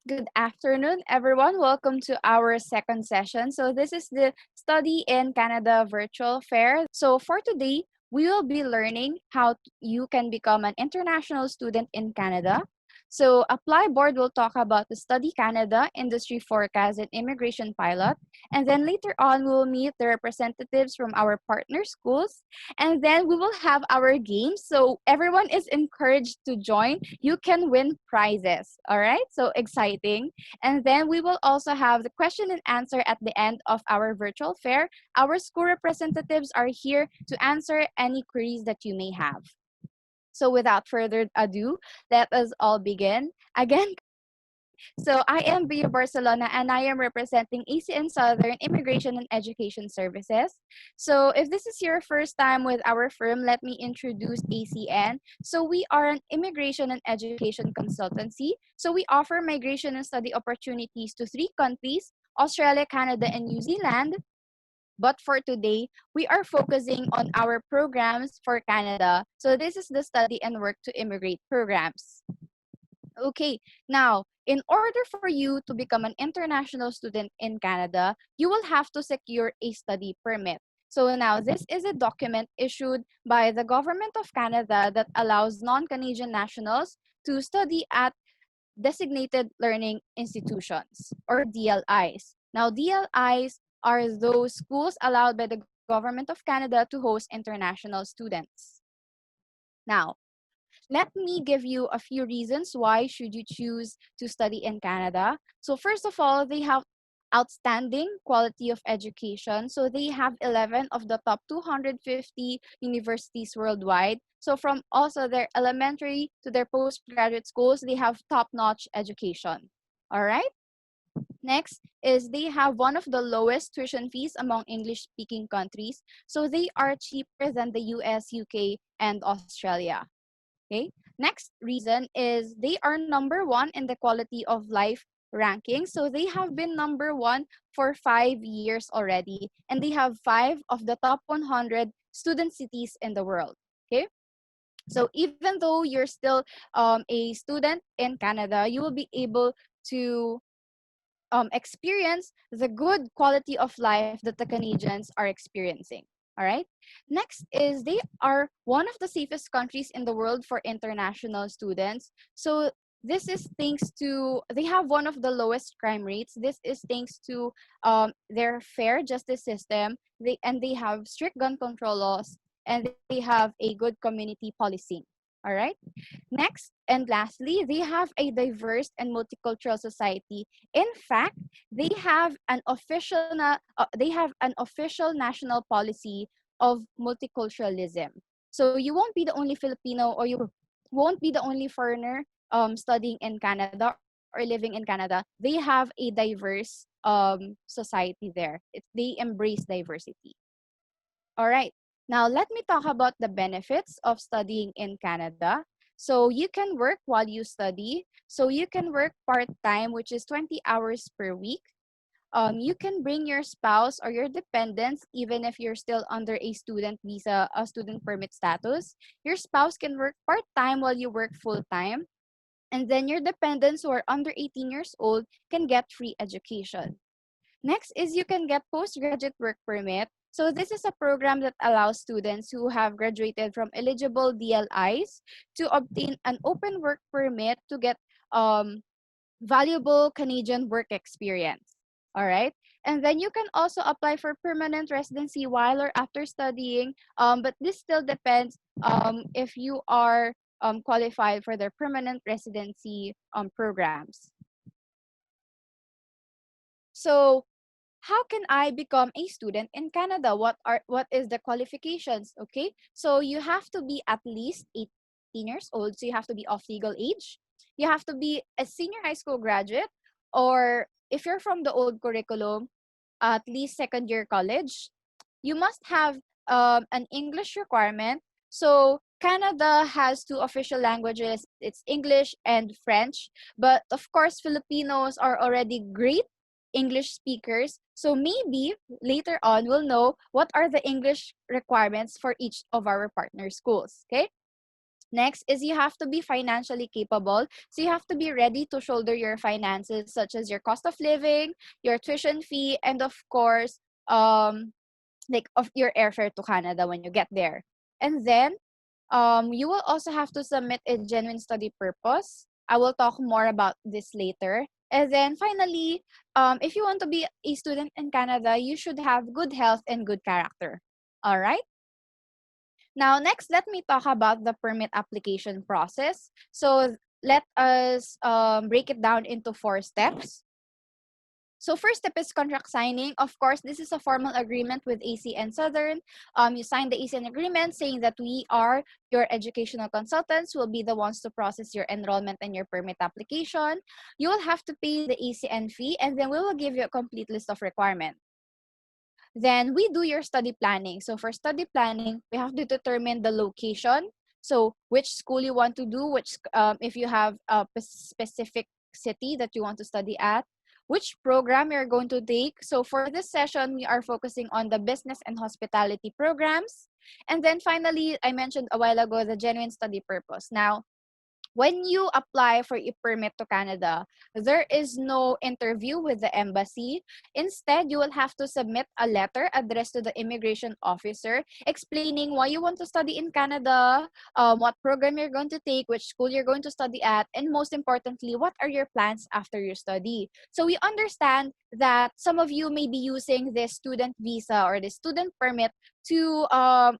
Good afternoon, everyone. Welcome to our second session. So, this is the Study in Canada virtual fair. So, for today, we will be learning how you can become an international student in Canada. So, Applyboard will talk about the Study Canada, industry forecast, and immigration pilot. And then later on, we will meet the representatives from our partner schools. And then we will have our games. So, everyone is encouraged to join. You can win prizes. All right, so exciting. And then we will also have the question and answer at the end of our virtual fair. Our school representatives are here to answer any queries that you may have. So without further ado, let us all begin. Again, so I am Bia Barcelona and I am representing ACN Southern Immigration and Education Services. So if this is your first time with our firm, let me introduce ACN. So we are an immigration and education consultancy. So we offer migration and study opportunities to 3 countries, Australia, Canada, and New Zealand. But for today, we are focusing on our programs for Canada. So this is the study and work to immigrate programs. Okay, now, in order for you to become an international student in Canada, you will have to secure a study permit. So now, this is a document issued by the Government of Canada that allows non-Canadian nationals to study at designated learning institutions or DLIs. Now, DLIs are those schools allowed by the Government of Canada to host international students. Now, let me give you a few reasons why should you choose to study in Canada. So first of all, they have outstanding quality of education. So they have 11 of the top 250 universities worldwide. So from also their elementary to their postgraduate schools, they have top-notch education. All right? Next is they have one of the lowest tuition fees among English-speaking countries. So they are cheaper than the US, UK, and Australia. Okay. Next reason is they are number one in the quality of life ranking. So they have been number one for 5 years already, and they have five of the top 100 student cities in the world. Okay. So even though you're still a student in Canada, you will be able to experience the good quality of life that the Canadians are experiencing. All right. Next is they are one of the safest countries in the world for international students. So this is thanks to they have one of the lowest crime rates. This is thanks to their fair justice system. They have strict gun control laws and they have a good community policing. All right. Next and lastly, they have a diverse and multicultural society. In fact, they have an official national policy of multiculturalism. So you won't be the only Filipino or you won't be the only foreigner studying in Canada or living in Canada. They have a diverse society there. They embrace diversity. All right. Now, let me talk about the benefits of studying in Canada. So, you can work while you study. So, you can work part time, which is 20 hours per week. You can bring your spouse or your dependents, even if you're still under a student visa, a student permit status. Your spouse can work part time while you work full time. And then your dependents who are under 18 years old can get free education. Next is you can get postgraduate work permit. So this is a program that allows students who have graduated from eligible DLIs to obtain an open work permit to get valuable Canadian work experience. All right. And then you can also apply for permanent residency while or after studying. But this still depends if you are qualified for their permanent residency programs. So how can I become a student in Canada? What is the qualifications? Okay, so you have to be at least 18 years old, so you have to be of legal age. You have to be a senior high school graduate, or if you're from the old curriculum, at least second year college. You must have an English requirement. So Canada has two official languages. It's English and French. But of course, Filipinos are already great English speakers. So maybe later on we'll know what are the English requirements for each of our partner schools. Okay. Next is you have to be financially capable. So you have to be ready to shoulder your finances, such as your cost of living, your tuition fee, and of course, like of your airfare to Canada when you get there. And then you will also have to submit a genuine study purpose. I will talk more about this later. And then finally, if you want to be a student in Canada, you should have good health and good character. All right. Now, next, let me talk about the permit application process. So let us break it down into 4 steps. So first step is contract signing. Of course, this is a formal agreement with ACN Southern. You sign the ACN agreement saying that we are your educational consultants. Will be the ones to process your enrollment and your permit application. You will have to pay the ACN fee, and then we will give you a complete list of requirements. Then we do your study planning. So for study planning, we have to determine the location. So which school you want to do, which if you have a specific city that you want to study at, which program you're going to take. So for this session, we are focusing on the business and hospitality programs. And then finally, I mentioned a while ago, the genuine study purpose. Now, when you apply for a permit to Canada, there is no interview with the embassy. Instead, you will have to submit a letter addressed to the immigration officer explaining why you want to study in Canada, what program you're going to take, which school you're going to study at, and most importantly, what are your plans after your study. So we understand that some of you may be using this student visa or the student permit to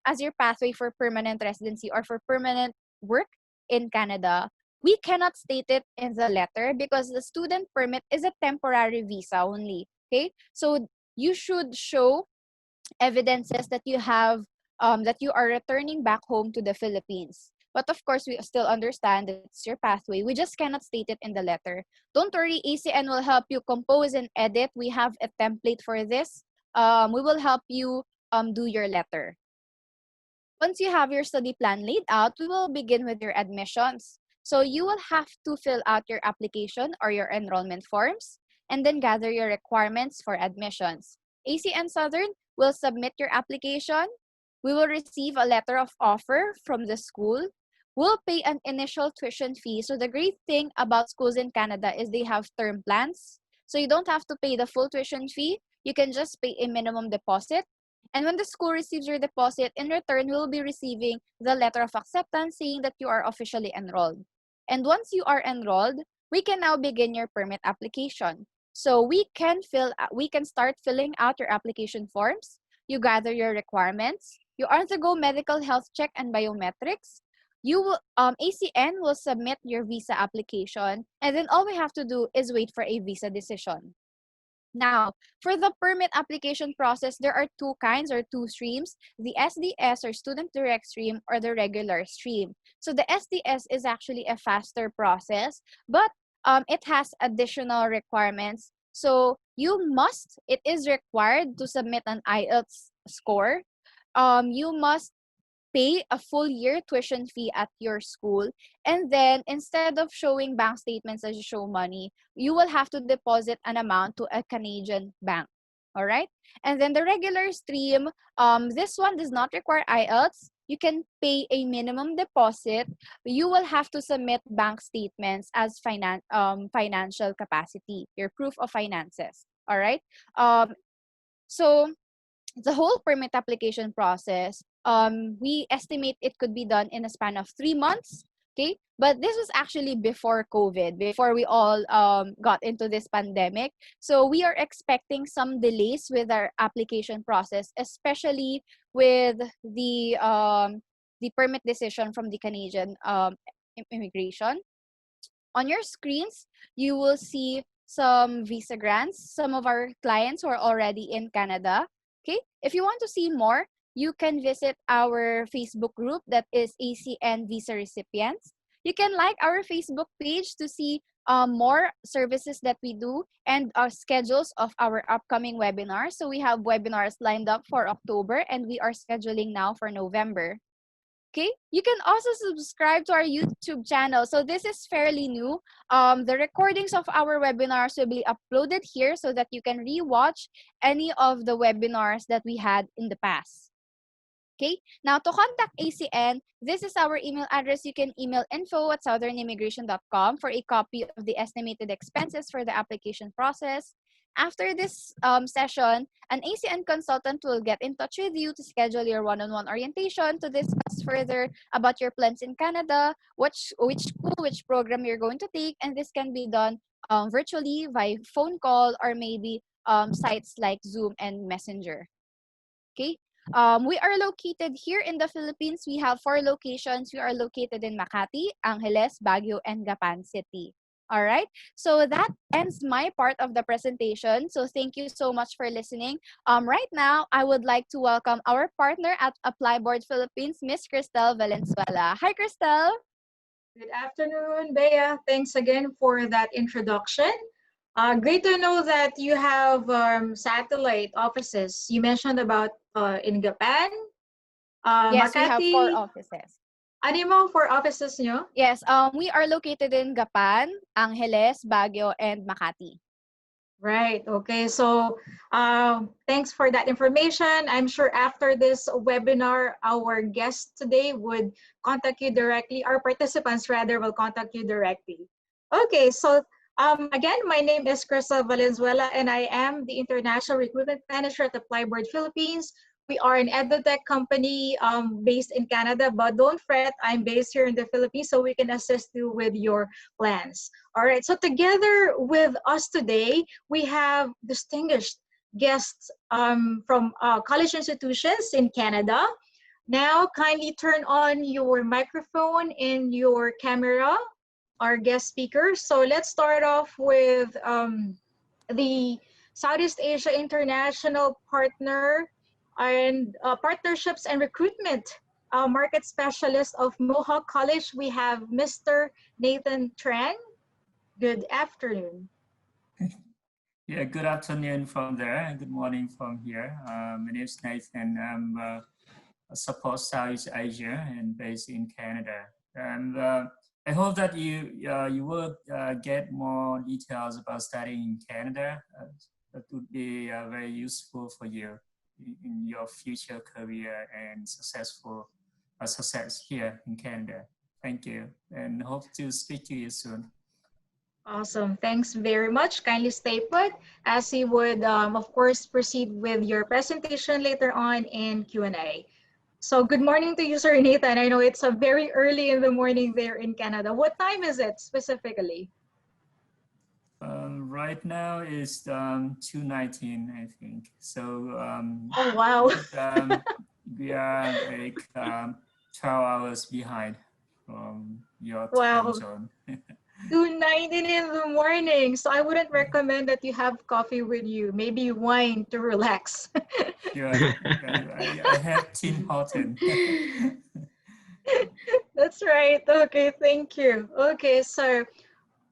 as your pathway for permanent residency or for permanent work in Canada. We cannot state it in the letter because the student permit is a temporary visa only. Okay, so you should show evidences that you have that you are returning back home to the Philippines. But of course, we still understand that it's your pathway. We just cannot state it in the letter. Don't worry, ACN will help you compose and edit. We have a template for this. We will help you do your letter. Once you have your study plan laid out, we will begin with your admissions. So you will have to fill out your application or your enrollment forms and then gather your requirements for admissions. ACN Southern will submit your application. We will receive a letter of offer from the school. We'll pay an initial tuition fee. So the great thing about schools in Canada is they have term plans. So you don't have to pay the full tuition fee. You can just pay a minimum deposit. And when the school receives your deposit, in return, we'll be receiving the letter of acceptance saying that you are officially enrolled. And once you are enrolled, we can now begin your permit application. So we can start filling out your application forms. You gather your requirements. You undergo medical health check and biometrics. You will ACN will submit your visa application, and then all we have to do is wait for a visa decision. Now, for the permit application process, there are two kinds or two streams, the SDS or student direct stream or the regular stream. So the SDS is actually a faster process, but it has additional requirements. So it is required to submit an IELTS score. You must pay a full year tuition fee at your school. And then instead of showing bank statements as you show money, you will have to deposit an amount to a Canadian bank. All right. And then the regular stream, this one does not require IELTS. You can pay a minimum deposit. You will have to submit bank statements as financial capacity, your proof of finances. All right. So the whole permit application process, we estimate it could be done in a span of 3 months. Okay, but this was actually before COVID, before we all got into this pandemic. So we are expecting some delays with our application process, especially with the permit decision from the Canadian immigration. On your screens, you will see some visa grants, some of our clients who are already in Canada. Okay, if you want to see more, you can visit our Facebook group that is ACN Visa Recipients. You can like our Facebook page to see more services that we do and our schedules of our upcoming webinars. So we have webinars lined up for October and we are scheduling now for November. Okay, you can also subscribe to our YouTube channel. So this is fairly new. The recordings of our webinars will be uploaded here so that you can rewatch any of the webinars that we had in the past. Okay, now to contact ACN, this is our email address. You can email info@southernimmigration.com for a copy of the estimated expenses for the application process. After this session, an ACN consultant will get in touch with you to schedule your one-on-one orientation to discuss further about your plans in Canada, which school, which program you're going to take, and this can be done virtually by phone call or maybe sites like Zoom and Messenger. Okay. We are located here in the Philippines. We have 4 locations. We are located in Makati, Angeles, Baguio, and Gapan City. All right. So that ends my part of the presentation. So thank you so much for listening. Right now, I would like to welcome our partner at Applyboard Philippines, Miss Cristel Valenzuela. Hi, Cristel. Good afternoon, Bea. Thanks again for that introduction. Great to know that you have satellite offices. You mentioned about in Japan, Yes, we have four Makati. offices. Ano yung mga four offices nyo? Yes, we are located in Gapan, Angeles, Baguio, and Makati. Right. Okay. So thanks for that information. I'm sure after this webinar, our guests today would contact you directly. Our participants, rather, will contact you directly. Okay. So again, my name is Crystal Valenzuela, and I am the International Recruitment Manager at Applyboard Philippines. We are an edutech company based in Canada, but don't fret, I'm based here in the Philippines, so we can assist you with your plans. All right, so together with us today, we have distinguished guests from college institutions in Canada. Now, kindly turn on your microphone and your camera, our guest speakers. So let's start off with the Southeast Asia International Partner and Partnerships and Recruitment Market Specialist of Mohawk College. We have Mr. Nathan Tran. Good afternoon. Yeah, good afternoon from there and good morning from here. My name is Nathan. I'm a support Southeast Asia and based in Canada. And I hope that you will get more details about studying in Canada. That would be very useful for you in your future career and success here in Canada. Thank you, and hope to speak to you soon. Awesome. Thanks very much. Kindly stay put as we would, of course, proceed with your presentation later on in Q&A. So good morning to you, Sir Nathan. I know it's a very early in the morning there in Canada. What time is it specifically? Right now is 2:19, I think. So oh wow, we are like 12 hours behind from your wow. time zone. 2:19 in the morning. So I wouldn't recommend that you have coffee with you. Maybe wine to relax. Sure. I have Tim Horton. That's right. Okay, thank you. Okay, so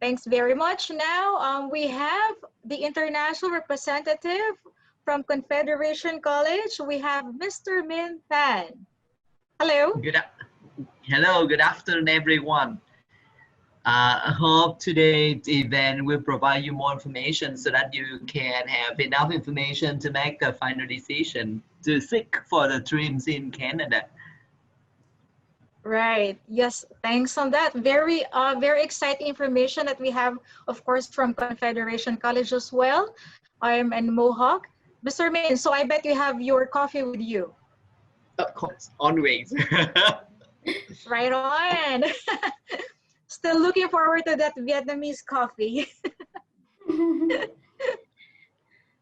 thanks very much. Now we have the international representative from Confederation College. We have Mr. Min Pan. Hello. Hello, good afternoon, everyone. I hope today's event will provide you more information so that you can have enough information to make the final decision to seek for the dreams in Canada. Right. Yes. Thanks on that. Very exciting information that we have, of course, from Confederation College as well. I'm in Mohawk. Mr. Min, so I bet you have your coffee with you. Of course, always. Right on. Still looking forward to that Vietnamese coffee.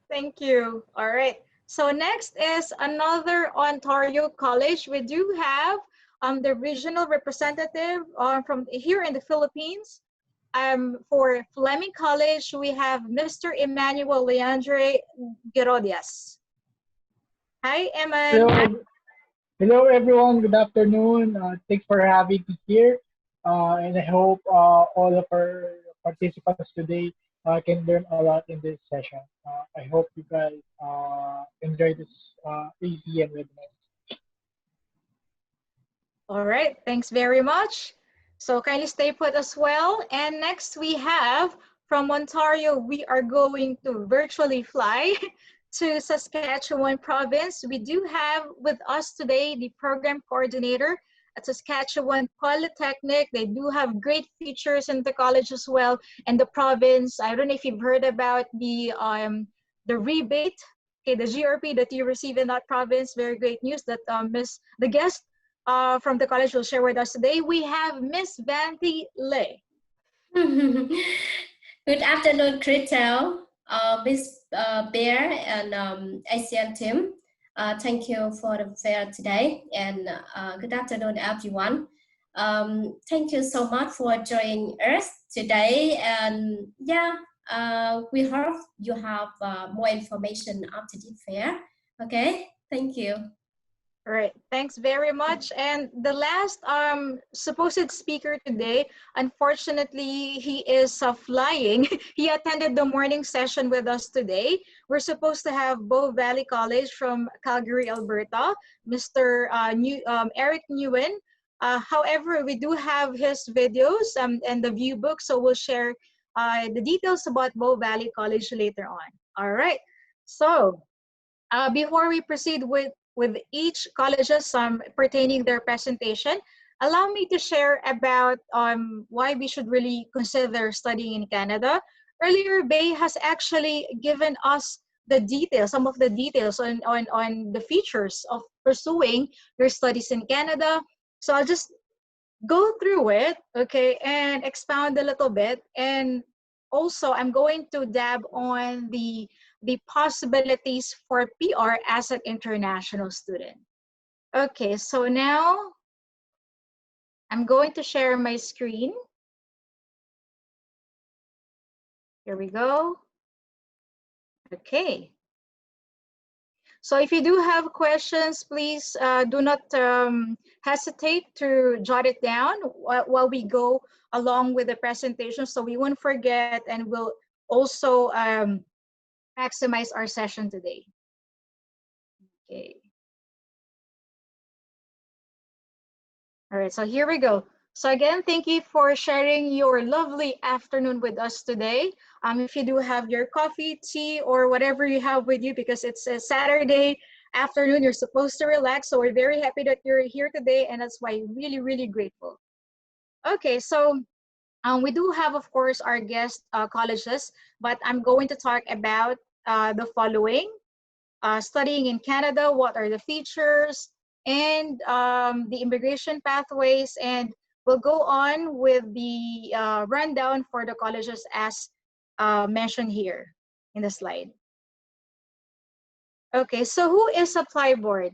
Thank you. All right. So next is another Ontario college. We do have the regional representative from here in the Philippines. For Fleming College, we have Mr. Emmanuel Leandre Gerodias. Hi, Eman. Hello. Hello, everyone. Good afternoon. Thanks for having me here. And I hope all of our participants today can learn a lot in this session. I hope you guys enjoy this ACN webinar. All right, thanks very much. So kindly stay put as well. And next we have from Ontario, we are going to virtually fly to Saskatchewan province. We do have with us today the program coordinator at Saskatchewan Polytechnic. They do have great features in the college as well. And the province, I don't know if you've heard about the rebate, okay, the GRP that you receive in that province. Very great news that the guest from the college will share with us today. We have Miss Vanti Lay. Good afternoon, Critel, Miss Bear, and ACL team. Thank you for the fair today, and good afternoon, everyone. Thank you so much for joining us today, and yeah, we hope you have more information after the fair. Okay, thank you. All right, thanks very much. And the last supposed speaker today, unfortunately, he is flying. He attended the morning session with us today. We're supposed to have Bow Valley College from Calgary, Alberta, Mr. Eric Nguyen. However, we do have his videos and the view book, so we'll share the details about Bow Valley College later on. All right, so before we proceed with each colleges pertaining their presentation, allow me to share about why we should really consider studying in Canada. Earlier, Bay has actually given us the details, some of the details on the features of pursuing your studies in Canada. So I'll just go through it, okay, and expound a little bit. And also, I'm going to dab on the possibilities for PR as an international student. Okay, so now I'm going to share my screen. Here we go. Okay. So if you do have questions, please do not hesitate to jot it down while we go along with the presentation, so we won't forget, and we'll also maximize our session today. Okay. All right, so here we go. So again, thank you for sharing your lovely afternoon with us today. If you do have your coffee, tea, or whatever you have with you, because it's a Saturday afternoon, you're supposed to relax. So we're very happy that you're here today, and that's why really, really grateful. Okay, so we do have, of course, our guest colleges, but I'm going to talk about the following. Studying in Canada, what are the features, and the immigration pathways, and we'll go on with the rundown for the colleges as mentioned here in the slide. Okay, so who is Applyboard?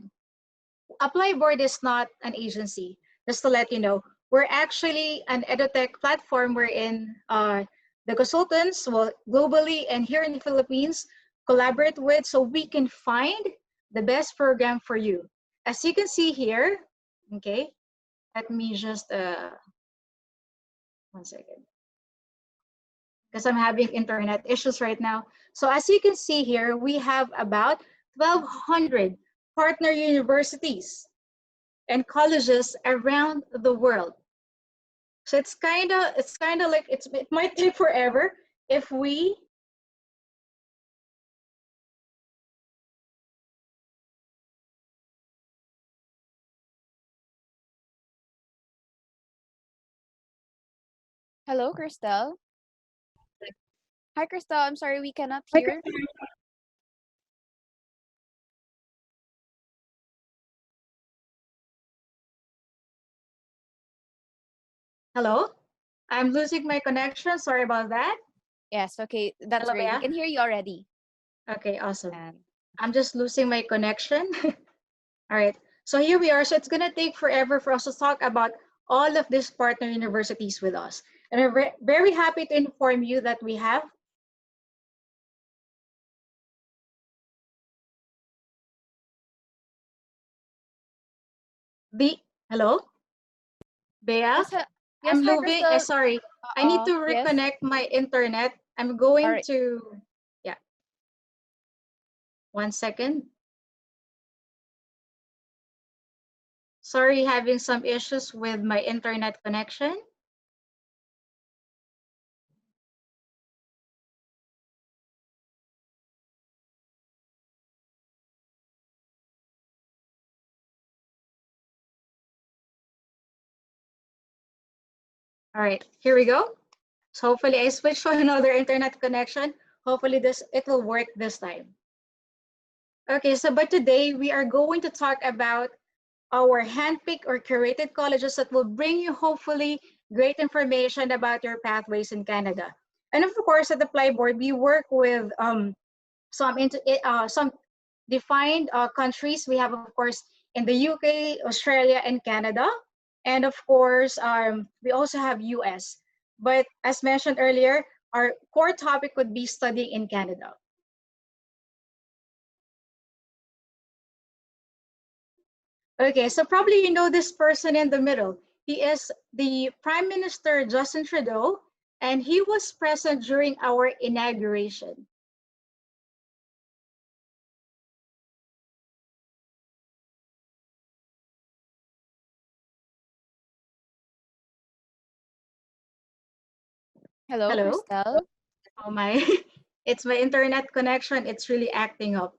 Applyboard is not an agency, just to let you know. We're actually an edutech platform wherein the consultants, well, globally and here in the Philippines, collaborate with, so we can find the best program for you. As you can see here, okay, let me just, 1 second, because I'm having internet issues right now. So as you can see here, we have about 1,200 partner universities and colleges around the world. So it's kind of like it might take forever if we Hello, Christelle. Hi, Christelle. I'm sorry we cannot hear. Hello? I'm losing my connection. Sorry about that. Yes, okay, that's Hello, great. We Bea? can hear you already. Okay, awesome. And I'm just losing my connection. All right. So here we are. So it's going to take forever for us to talk about all of these partner universities with us. And I'm very happy to inform you that we have hello? Bea? yes, yes, I'm hi, moving. Christelle. Sorry. I need to Yes. reconnect my internet. I'm All going right. to, yeah. 1 second. Sorry, having some issues with my internet connection. All right, here we go. So hopefully I switched to another internet connection. Hopefully it will work this time. Okay, so but today we are going to talk about our handpicked or curated colleges that will bring you hopefully great information about your pathways in Canada. And of course, at the Applyboard, we work with some defined countries. We have, of course, in the UK, Australia, and Canada. And of course, we also have US. But as mentioned earlier, our core topic would be studying in Canada. Okay, so probably you know this person in the middle. He is the Prime Minister Justin Trudeau, and he was present during our inauguration. Hello, Hello? Christelle. Oh my, it's my internet connection. It's really acting up.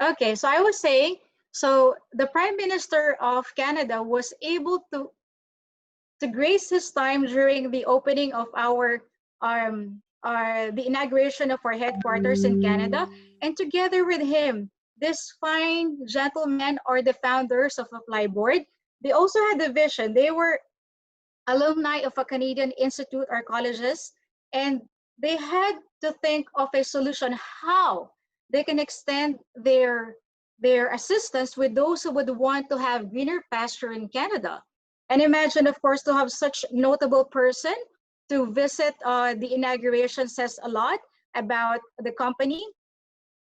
Okay, so I was saying, so the Prime Minister of Canada was able to grace his time during the opening of the inauguration of our headquarters in Canada, and together with him, this fine gentleman or the founders of Applyboard, they also had a vision. They were alumni of a Canadian institute or colleges, and they had to think of a solution how they can extend their assistance with those who would want to have greener pasture in Canada. And imagine, of course, to have such notable person to visit the inauguration says a lot about the company.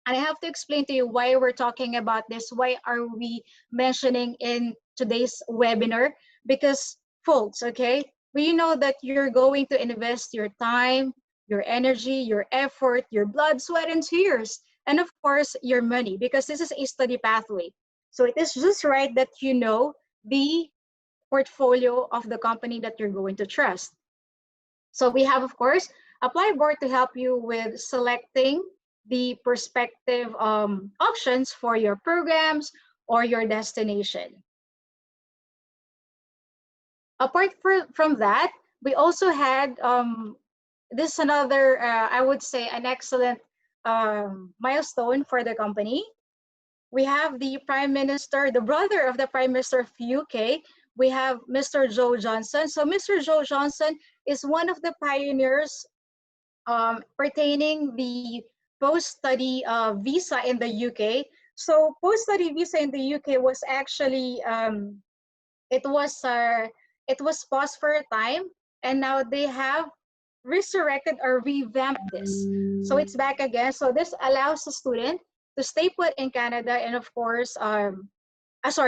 And I have to explain to you why we're talking about this. Why are we mentioning in today's webinar? Because folks, okay, we know that you're going to invest your time, your energy, your effort, your blood, sweat, and tears, and of course, your money, because this is a study pathway. So it is just right that you know the portfolio of the company that you're going to trust. So we have, of course, Applyboard to help you with selecting the prospective options for your programs or your destination. Apart from that, we also had, this is another, I would say, an excellent milestone for the company. We have the Prime Minister, the brother of the Prime Minister of UK. We have Mr. Joe Johnson. So Mr. Joe Johnson is one of the pioneers pertaining the post-study visa in the UK. So post-study visa in the UK was actually it was paused for a time, and now they have resurrected or revamped this. So it's back again. So this allows the student to stay put in Canada and of course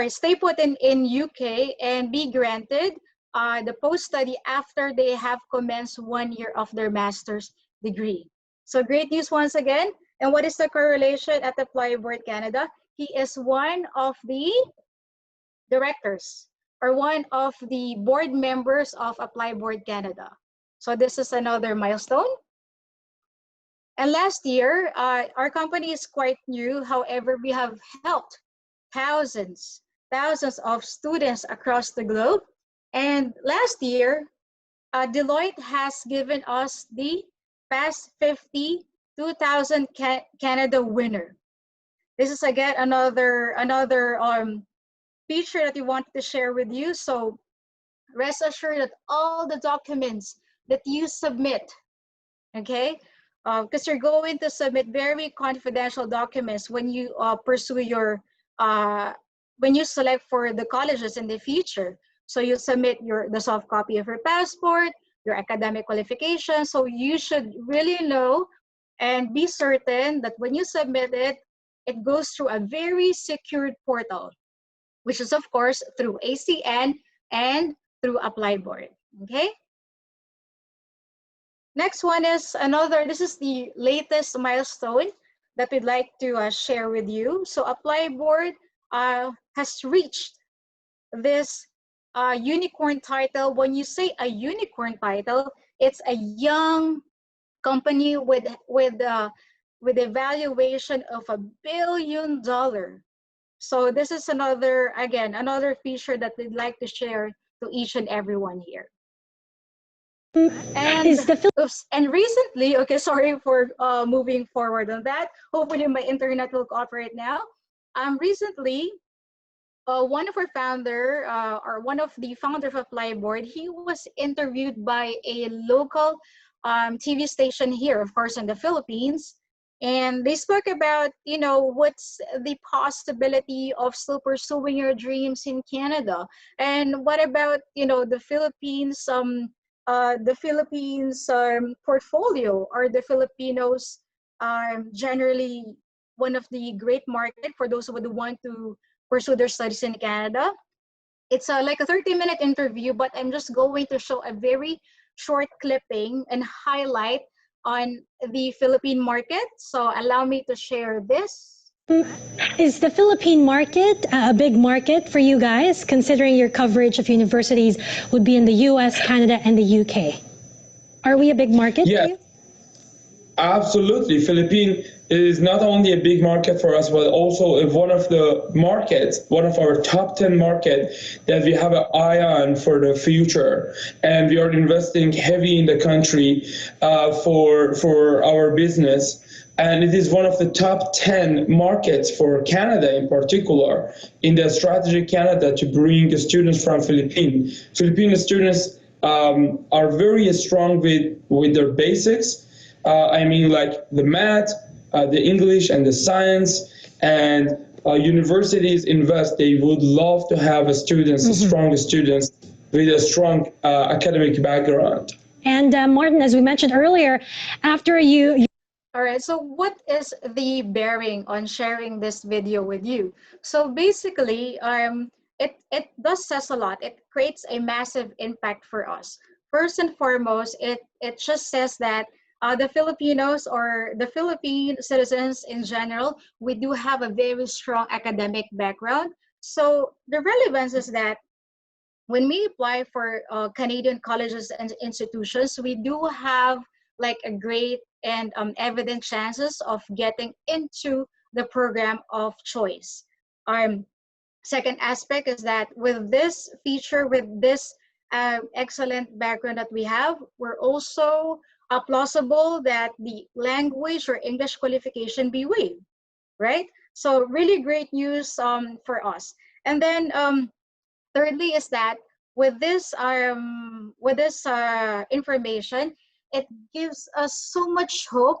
stay put in UK and be granted the post-study after they have commenced 1 year of their master's degree. So great news once again. And what is the correlation at Applyboard Canada? He is one of the directors or one of the board members of Applyboard Canada. So this is another milestone. And last year, our company is quite new. However, we have helped thousands of students across the globe. And last year, Deloitte has given us the Past 50 2000 Canada winner. This is again another feature that we wanted to share with you. So rest assured that all the documents that you submit, okay, because you're going to submit very confidential documents when you pursue your when you select for the colleges in the future. So you submit the soft copy of your passport, your academic qualifications. So you should really know and be certain that when you submit it, it goes through a very secured portal, which is of course through ACN and through Applyboard, okay? Next one is this is the latest milestone that we'd like to share with you. So Applyboard has reached this unicorn title. When you say a unicorn title, it's a young company with a valuation of $1 billion. So this is another, again, another feature that we'd like to share to each and everyone here. And oops, and recently, okay, sorry for moving forward on that. Hopefully my internet will cooperate now. Recently, one of our founder, or one of the founders of Applyboard, he was interviewed by a local TV station here, of course, in the Philippines. And they spoke about, you know, what's the possibility of still pursuing your dreams in Canada, and what about, you know, the Philippines, portfolio, or the Filipinos generally one of the great market for those who would want to pursue their studies in Canada. It's like a 30-minute interview, but I'm just going to show a very short clipping and highlight on the Philippine market. So allow me to share this. Is the Philippine market a big market for you guys, considering your coverage of universities would be in the US, Canada, and the UK? Are we a big market for you? Absolutely. Philippines is not only a big market for us, but also one of the markets, one of our top 10 markets that we have an eye on for the future. And we are investing heavy in the country for our business. And it is one of the top 10 markets for Canada in particular, in the strategy Canada to bring students from Philippines. Filipino students are very strong with their basics. I mean, like the math, the English, and the science, and universities invest. They would love to have students, strong students with a strong academic background. And Martin, as we mentioned earlier, after you All right, so what is the bearing on sharing this video with you? So basically, it does says a lot. It creates a massive impact for us. First and foremost, it just says that the Filipinos, or the Philippine citizens in general, we do have a very strong academic background. So the relevance is that when we apply for Canadian colleges and institutions, we do have like a great and evident chances of getting into the program of choice. Second aspect is that with this feature, with this excellent background that we have, we're also plausible that the language or English qualification be waived, right? So really great news for us. And then thirdly is that with this information, it gives us so much hope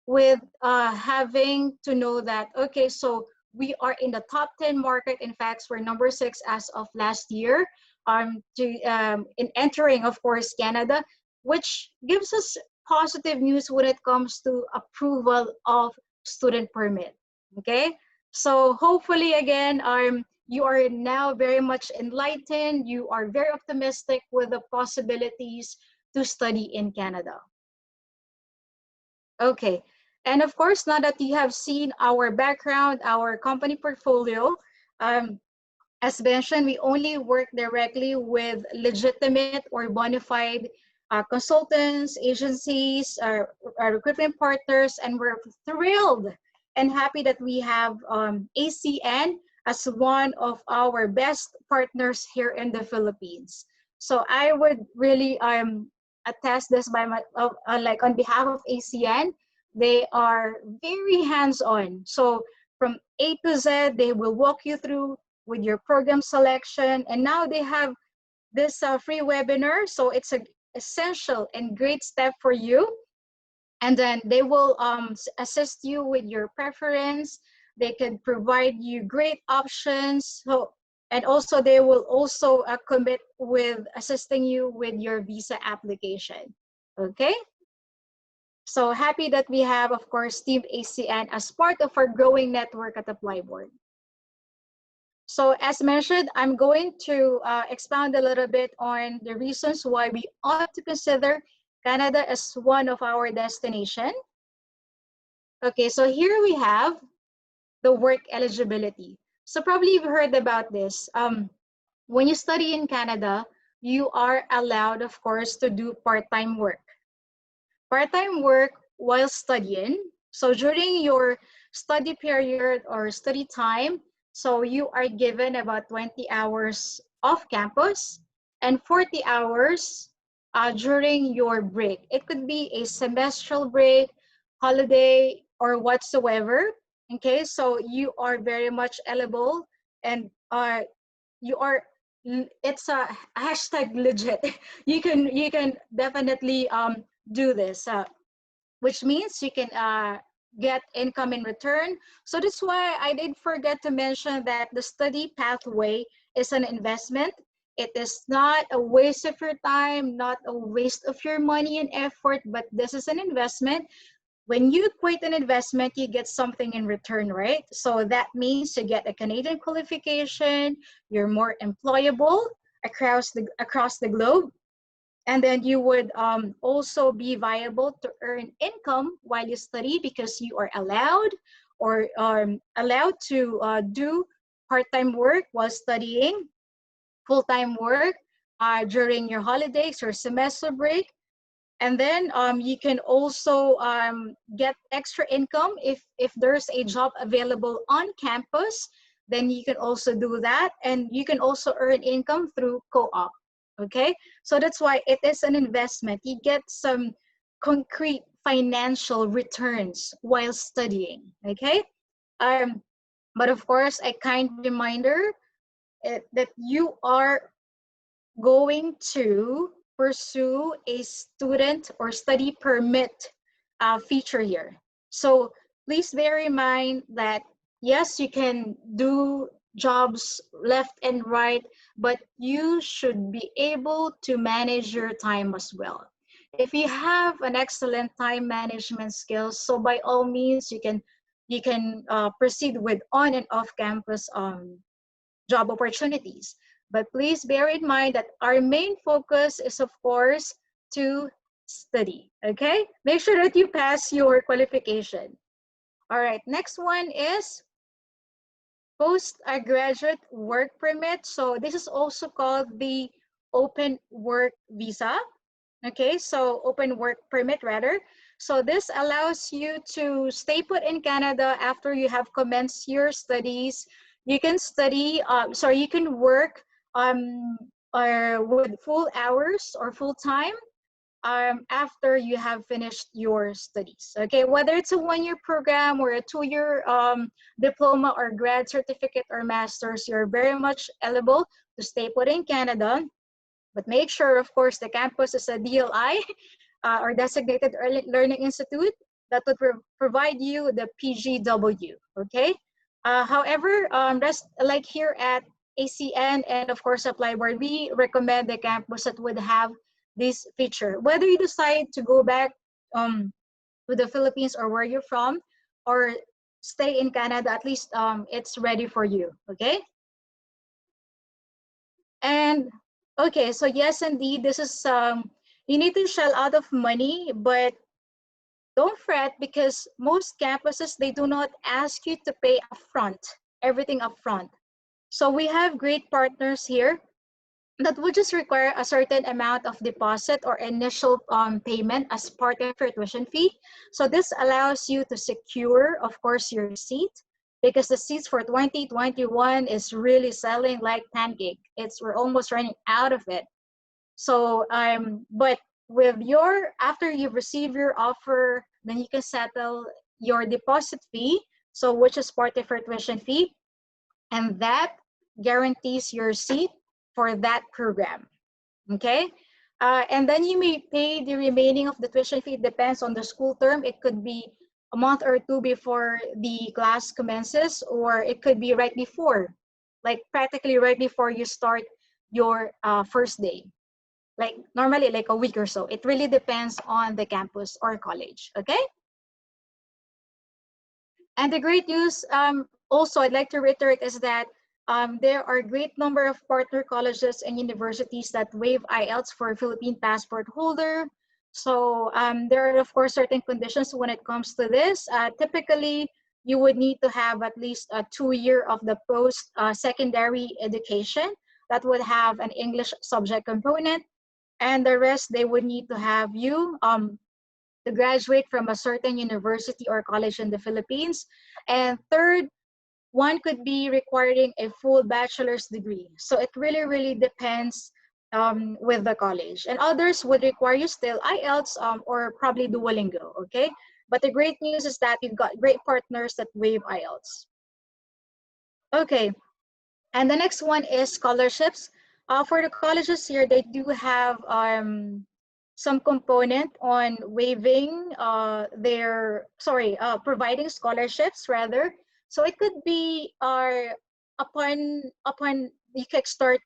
with having to know that, okay, so we are in the top 10 market. In fact, we're number 6 as of last year, in entering, of course, Canada, which gives us positive news when it comes to approval of student permit. Okay, so hopefully again, you are now very much enlightened. You are very optimistic with the possibilities to study in Canada. Okay, and of course, now that you have seen our background, our company portfolio, as mentioned, we only work directly with legitimate or bona fide consultants, agencies, recruitment partners, and we're thrilled and happy that we have ACN as one of our best partners here in the Philippines. So I would really attest this by my like on behalf of ACN. They are very hands-on. So from A to Z, they will walk you through with your program selection, and now they have this free webinar. So it's an essential and great step for you. And then they will assist you with your preference. They can provide you great options. So, and also they will also commit with assisting you with your visa application. Okay. So happy that we have, of course, Team ACN as part of our growing network at Applyboard. So as mentioned, I'm going to expound a little bit on the reasons why we ought to consider Canada as one of our destination. Okay, so here we have the work eligibility. So probably you've heard about this. When you study in Canada, you are allowed, of course, to do part-time work. Part-time work while studying. So during your study period or study time, So you are given about 20 hours off campus and 40 hours during your break. It could be a semestral break, holiday, or whatsoever. Okay, so you are very much eligible, and you are it's a hashtag legit. You can definitely do this, which means you can get income in return. So that's why I did forget to mention that the study pathway is an investment. It is not a waste of your time, not a waste of your money and effort, but this is an investment. When you equate an investment, you get something in return, right? So that means you get a Canadian qualification, you're more employable across the globe, and then you would also be viable to earn income while you study because you are allowed to do part-time work while studying, full-time work during your holidays or semester break. And then you can also get extra income if there's a job available on campus. Then you can also do that, and you can also earn income through co-op. Okay, so that's why it is an investment. You get some concrete financial returns while studying. Okay, um, but of course, a kind reminder that you are going to pursue a student or study permit feature here. So please bear in mind that yes, you can do jobs left and right, but you should be able to manage your time as well. If you have an excellent time management skills, so by all means you can proceed with on and off campus job opportunities. But please bear in mind that our main focus is, of course, to study. Okay? Make sure that you pass your qualification. All right, next one is postgraduate work permit. So this is also called the open work visa. Okay, so open work permit rather. So this allows you to stay put in Canada after you have commenced your studies. You can you can work or with full hours or full time after you have finished your studies. Okay, whether it's a 1-year program or a 2-year diploma or grad certificate or master's, you're very much eligible to stay put in Canada. But make sure, of course, the campus is a DLI or Designated Early Learning Institute that would provide you the PGW, okay? However, just like here at ACN and of course Applyboard, we recommend the campus that would have this feature. Whether you decide to go back to the Philippines or where you're from, or stay in Canada, at least it's ready for you, okay? And okay, so yes, indeed, this is you need to shell out of money, but don't fret because most campuses they do not ask you to pay upfront, everything upfront. So we have great partners here that would just require a certain amount of deposit or initial payment as part of your tuition fee. So this allows you to secure, of course, your seat because the seats for 2021 is really selling like pancake. We're almost running out of it. So but with your after you receive your offer, then you can settle your deposit fee, so which is part of your tuition fee, and that guarantees your seat for that program. Okay, and then you may pay the remaining of the tuition fee. It depends on the school term. It could be a month or two before the class commences, or it could be right before, like practically right before you start your first day, like normally like a week or so. It really depends on the campus or college. Okay, and the great news also I'd like to reiterate is that there are a great number of partner colleges and universities that waive IELTS for Philippine passport holder. So there are, of course, certain conditions when it comes to this. Typically, you would need to have at least a 2-year of the post-secondary education that would have an English subject component. And the rest, they would need to have you to graduate from a certain university or college in the Philippines. And third, one could be requiring a full bachelor's degree. So it really, really depends with the college. And others would require you still IELTS or probably Duolingo, okay? But the great news is that you've got great partners that waive IELTS. Okay, and the next one is scholarships. For the colleges here, they do have some component on waiving providing scholarships rather. So it could be upon you kickstart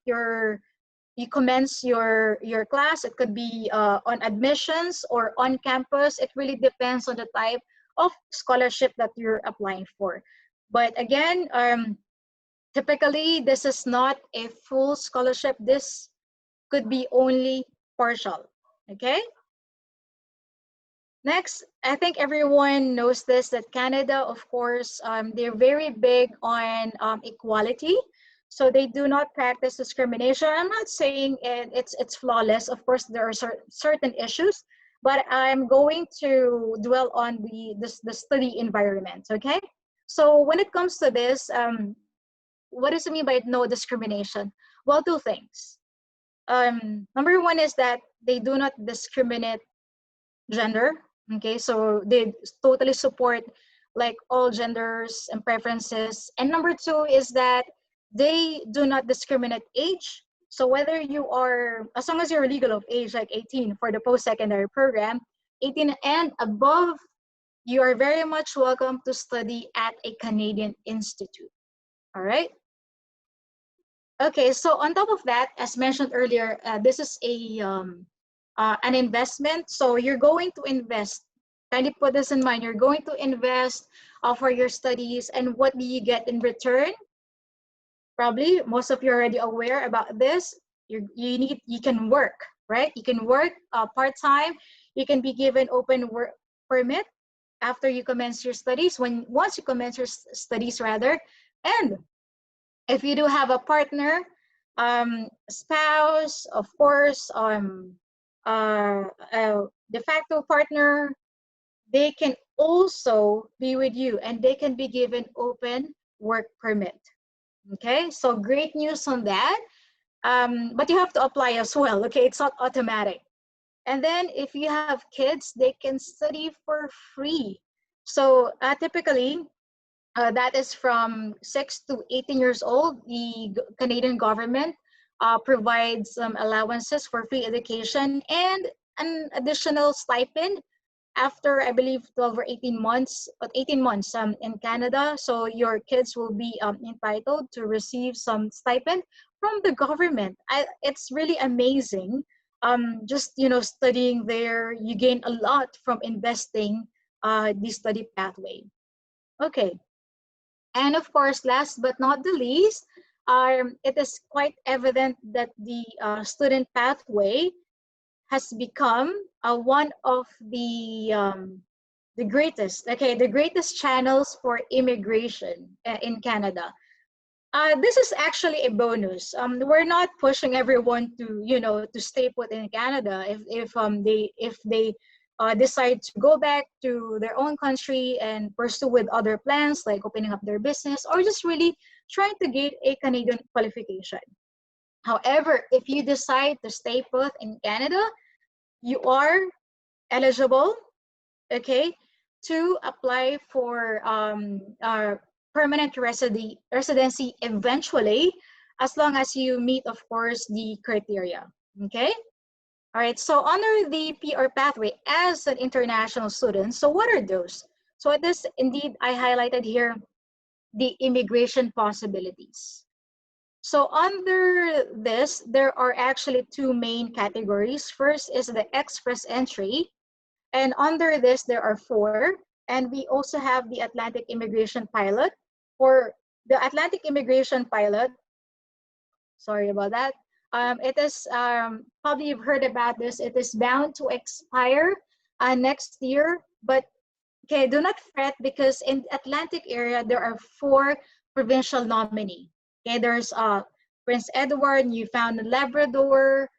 you commence your class. It could be on admissions or on campus. It really depends on the type of scholarship that you're applying for. But again, typically, this is not a full scholarship. This could be only partial, okay? Next, I think everyone knows this, that Canada, of course, they're very big on equality. So they do not practice discrimination. I'm not saying it's flawless. Of course, there are certain issues, but I'm going to dwell on the study environment, okay? So when it comes to this, what does it mean by no discrimination? Well, two things. Number one is that they do not discriminate gender. Okay, so they totally support like all genders and preferences. And number two is that they do not discriminate age. So whether you are, as long as you're legal of age, like 18 for the post-secondary program, 18 and above, you are very much welcome to study at a Canadian institute. All right. Okay, so on top of that, as mentioned earlier, this is an investment. So you're going to invest. Kindly put this in mind. You're going to invest for your studies, and what do you get in return? Probably most of you are already aware about this. You can work, right? You can work part-time. You can be given open work permit after you commence your studies. Once you commence your studies, rather, and if you do have a partner, spouse, of course, de facto partner, they can also be with you and they can be given open work permit. Okay, so great news on that. But you have to apply as well, okay? It's not automatic. And then if you have kids, they can study for free. So typically, that is from 6 to 18 years old. The Canadian government provides allowances for free education and an additional stipend after, I believe, 12 or 18 months, in Canada. So your kids will be entitled to receive some stipend from the government. It's really amazing. Just, studying there, you gain a lot from investing the study pathway. Okay. And of course, last but not the least, it is quite evident that the student pathway has become one of the greatest channels for immigration in Canada. This is actually a bonus. We're not pushing everyone to stay put in Canada if they decide to go back to their own country and pursue with other plans like opening up their business or just really trying to get a Canadian qualification. However, if you decide to stay put in Canada, you are eligible, okay, to apply for permanent residency eventually, as long as you meet, of course, the criteria, okay? All right, so under the PR pathway as an international student, so what are those? So it is indeed, I highlighted here, the immigration possibilities. So under this, there are actually two main categories. First is the express entry, and under this, there are four. And we also have the Atlantic Immigration Pilot. For the Atlantic Immigration Pilot, sorry about that. It is, probably you've heard about this, it is bound to expire next year. But okay, do not fret, because in the Atlantic area, there are 4 provincial nominee. Okay, there's Prince Edward, Newfoundland, Labrador,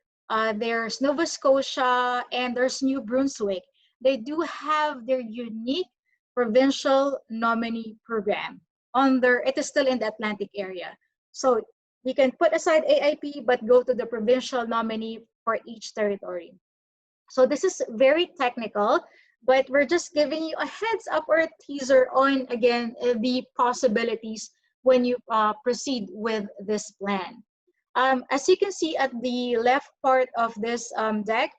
there's Nova Scotia, and there's New Brunswick. They do have their unique provincial nominee program. it is still in the Atlantic area. So you can put aside AIP, but go to the provincial nominee for each territory. So this is very technical, but we're just giving you a heads up or a teaser on, again, the possibilities when you proceed with this plan. As you can see at the left part of this deck,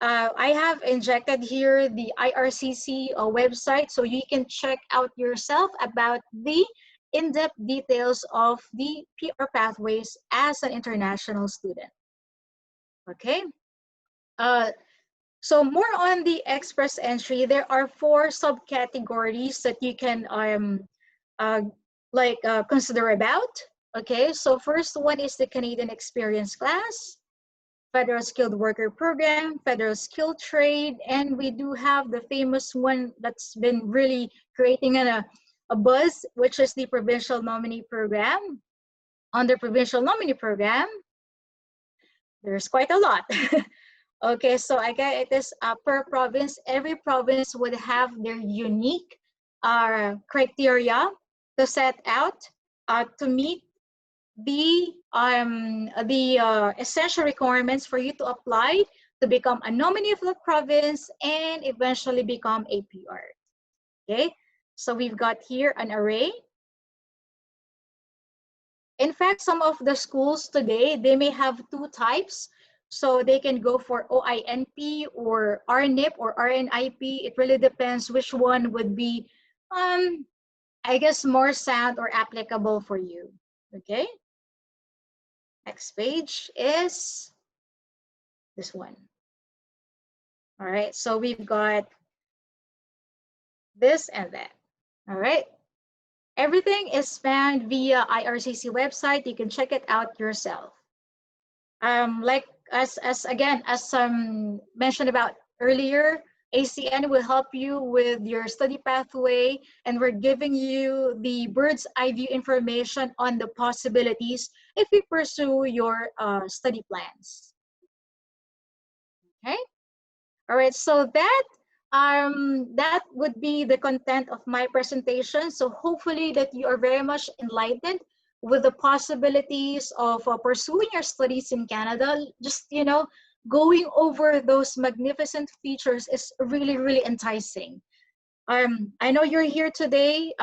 I have injected here the IRCC website, so you can check out yourself about the in-depth details of the PR pathways as an international student. Okay. So more on the express entry, there are 4 subcategories that you can consider about. Okay, so first one is the Canadian Experience class, Federal Skilled Worker Program, Federal Skilled Trade, and we do have the famous one that's been really creating a buzz, which is the Provincial Nominee Program. On the Provincial Nominee Program, there's quite a lot. Okay, so again, it is per province. Every province would have their unique criteria to set out to meet the essential requirements for you to apply to become a nominee of the province and eventually become a PR. Okay, so we've got here an array. In fact, some of the schools today, they may have 2 types. So they can go for OINP or RNIP or RNIP. It really depends which one would be, I guess, more sound or applicable for you. Okay. Next page is this one. All right. So we've got this and that. All right. Everything is found via IRCC website. You can check it out yourself. Like as mentioned about earlier, ACN will help you with your study pathway, and we're giving you the bird's eye view information on the possibilities if you pursue your study plans. Okay. All right. So that would be the content of my presentation. So hopefully that you are very much enlightened with the possibilities of pursuing your studies in Canada. Just, going over those magnificent features is really, really enticing. I know you're here today.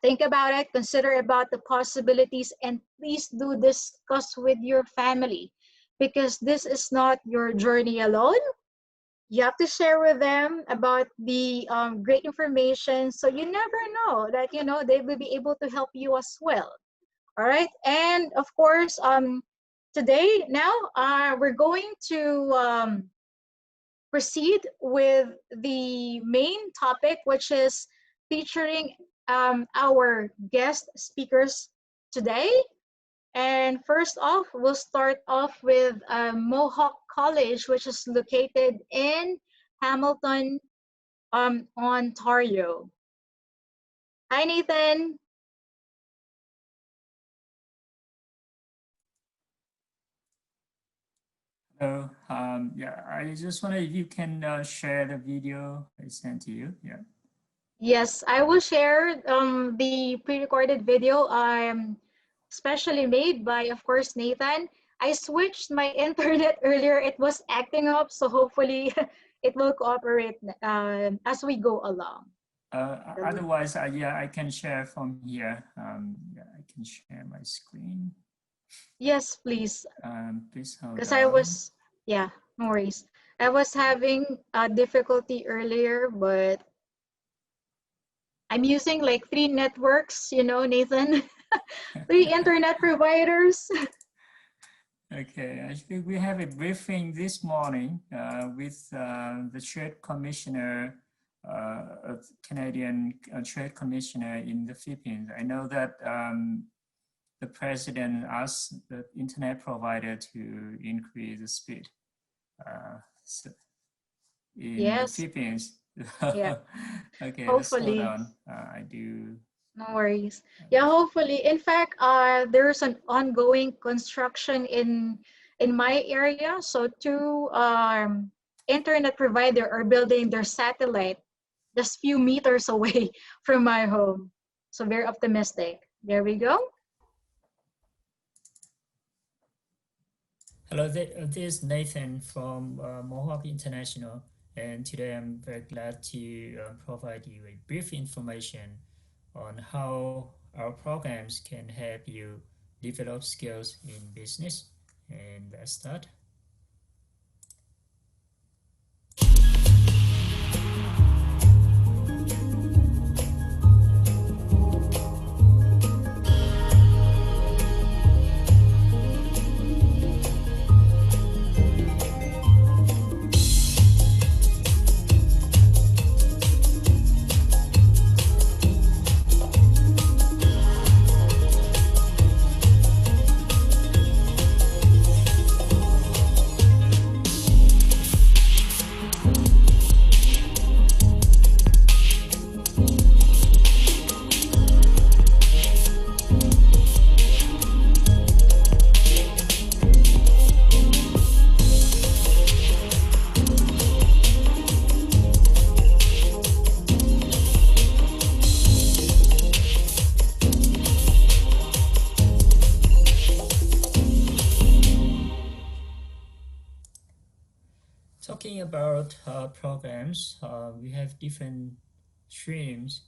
Think about it, consider about the possibilities, and please do discuss with your family, because this is not your journey alone. You have to share with them about the great information, so you never know that they will be able to help you as well. All right, and of course, today now we're going to proceed with the main topic, which is featuring our guest speakers today. And first off, we'll start off with Mohawk College, which is located in Hamilton, Ontario. Hi, Nathan. Hello. Yeah, I just wonder if you can share the video I sent to you. Yeah. Yes, I will share the pre-recorded video specially made by, of course, Nathan. I switched my internet earlier. It was acting up, so hopefully it will cooperate as we go along. Otherwise, yeah, I can share from here. Yeah, I can share my screen. Yes, please. Please hold on. Because I was, yeah, no worries. I was having difficulty earlier, but I'm using like 3 networks, Nathan, 3 internet providers. Okay, I think we have a briefing this morning with the Trade Commissioner, Canadian Trade Commissioner in the Philippines. I know that the President asked the internet provider to increase the speed in the Philippines. Yeah. Okay, hopefully. Let's hold on. I do. No worries. Yeah, hopefully. In fact, there's an ongoing construction in my area. So 2 internet provider are building their satellite just few meters away from my home. So very optimistic. There we go. Hello, this is Nathan from Mohawk International, and today I'm very glad to provide you a brief information on how our programs can help you develop skills in business. And let's start. Talking about programs, we have different streams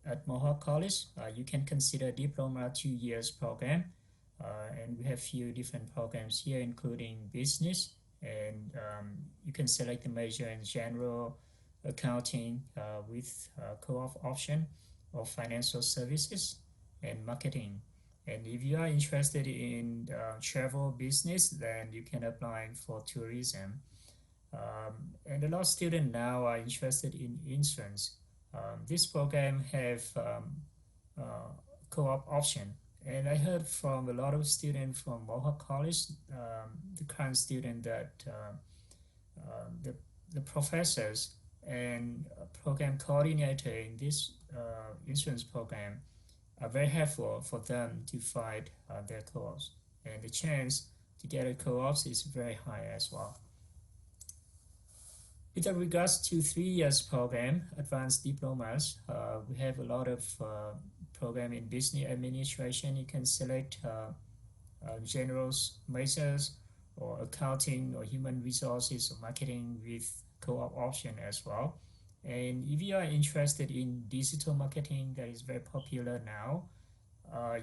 at Mohawk College. You can consider diploma 2 years program, and we have few different programs here, including business, and you can select the major in general accounting with co-op option, or financial services and marketing. And if you are interested in travel business, then you can apply for tourism. And a lot of students now are interested in insurance. This program have co-op option. And I heard from a lot of students from Mohawk College, the current student that the professors and program coordinator in this insurance program are very helpful for them to find their co-ops. And the chance to get a co-ops is very high as well. With regards to 3 years program, advanced diplomas, we have a lot of program in business administration. You can select general majors or accounting or human resources or marketing with co-op option as well. And if you are interested in digital marketing, that is very popular now,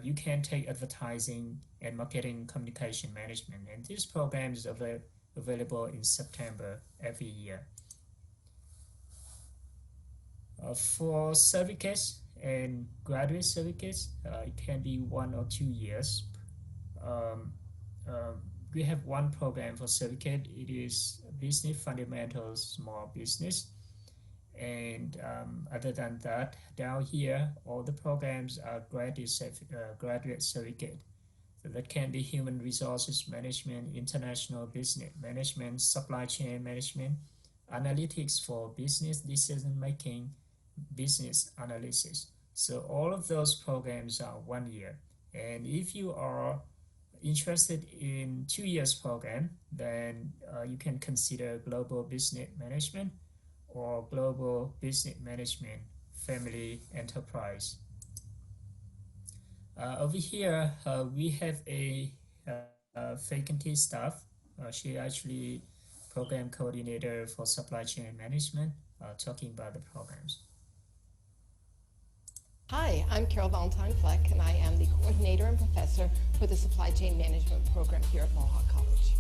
you can take advertising and marketing communication management. And this program is available in September every year. For certificates and graduate certificates, it can be 1 or 2 years. We have one program for certificate. It is Business Fundamentals, Small Business. And other than that, down here, all the programs are graduate certificate. So that can be human resources management, international business management, supply chain management, analytics for business decision making, business analysis. So all of those programs are 1 year. And if you are interested in 2 years program, then you can consider global business management or global business management family enterprise. Over here, we have a faculty staff. She actually program coordinator for supply chain management, talking about the programs. Hi, I'm Carol Valentine Fleck, and I am the coordinator and professor for the Supply Chain Management program here at Mohawk College.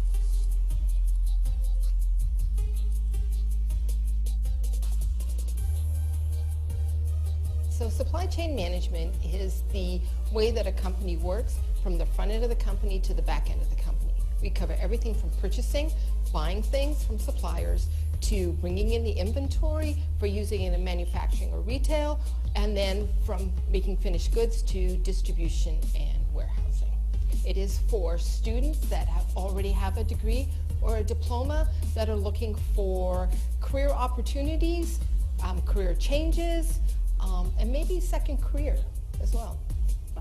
So supply chain management is the way that a company works from the front end of the company to the back end of the company. We cover everything from purchasing, buying things from suppliers, to bringing in the inventory for using it in manufacturing or retail, and then from making finished goods to distribution and warehousing. It is for students that already have a degree or a diploma that are looking for career opportunities, career changes, and maybe second career as well.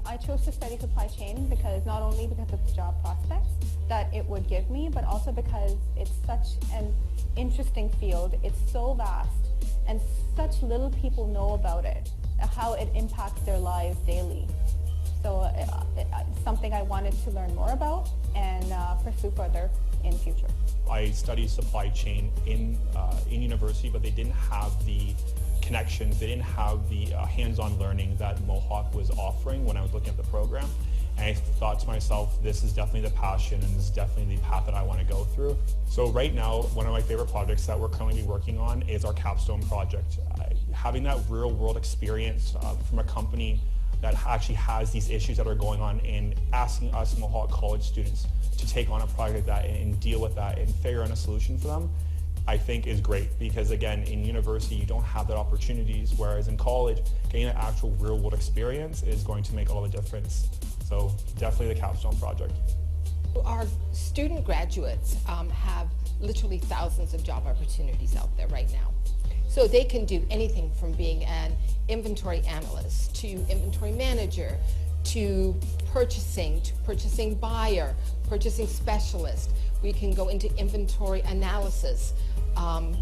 I chose to study supply chain because not only because of the job prospects that it would give me, but also because it's such an interesting field. It's so vast and such little people know about it. how it impacts their lives daily. So it's something I wanted to learn more about and pursue further in future. I studied supply chain in university, but they didn't have the connections, they didn't have the hands-on learning that Mohawk was offering when I was looking at the program. And I thought to myself, this is definitely the passion and this is definitely the path that I want to go through. So right now, one of my favorite projects that we're currently working on is our capstone project. Having that real world experience from a company that actually has these issues that are going on and asking us Mohawk College students to take on a project like that and deal with that and figure out a solution for them, I think is great, because again, in university you don't have that opportunities, whereas in college, getting an actual real world experience is going to make all the difference. So definitely the capstone project. Our student graduates have literally thousands of job opportunities out there right now. So they can do anything from being an inventory analyst to inventory manager to purchasing buyer, purchasing specialist. We can go into inventory analysis,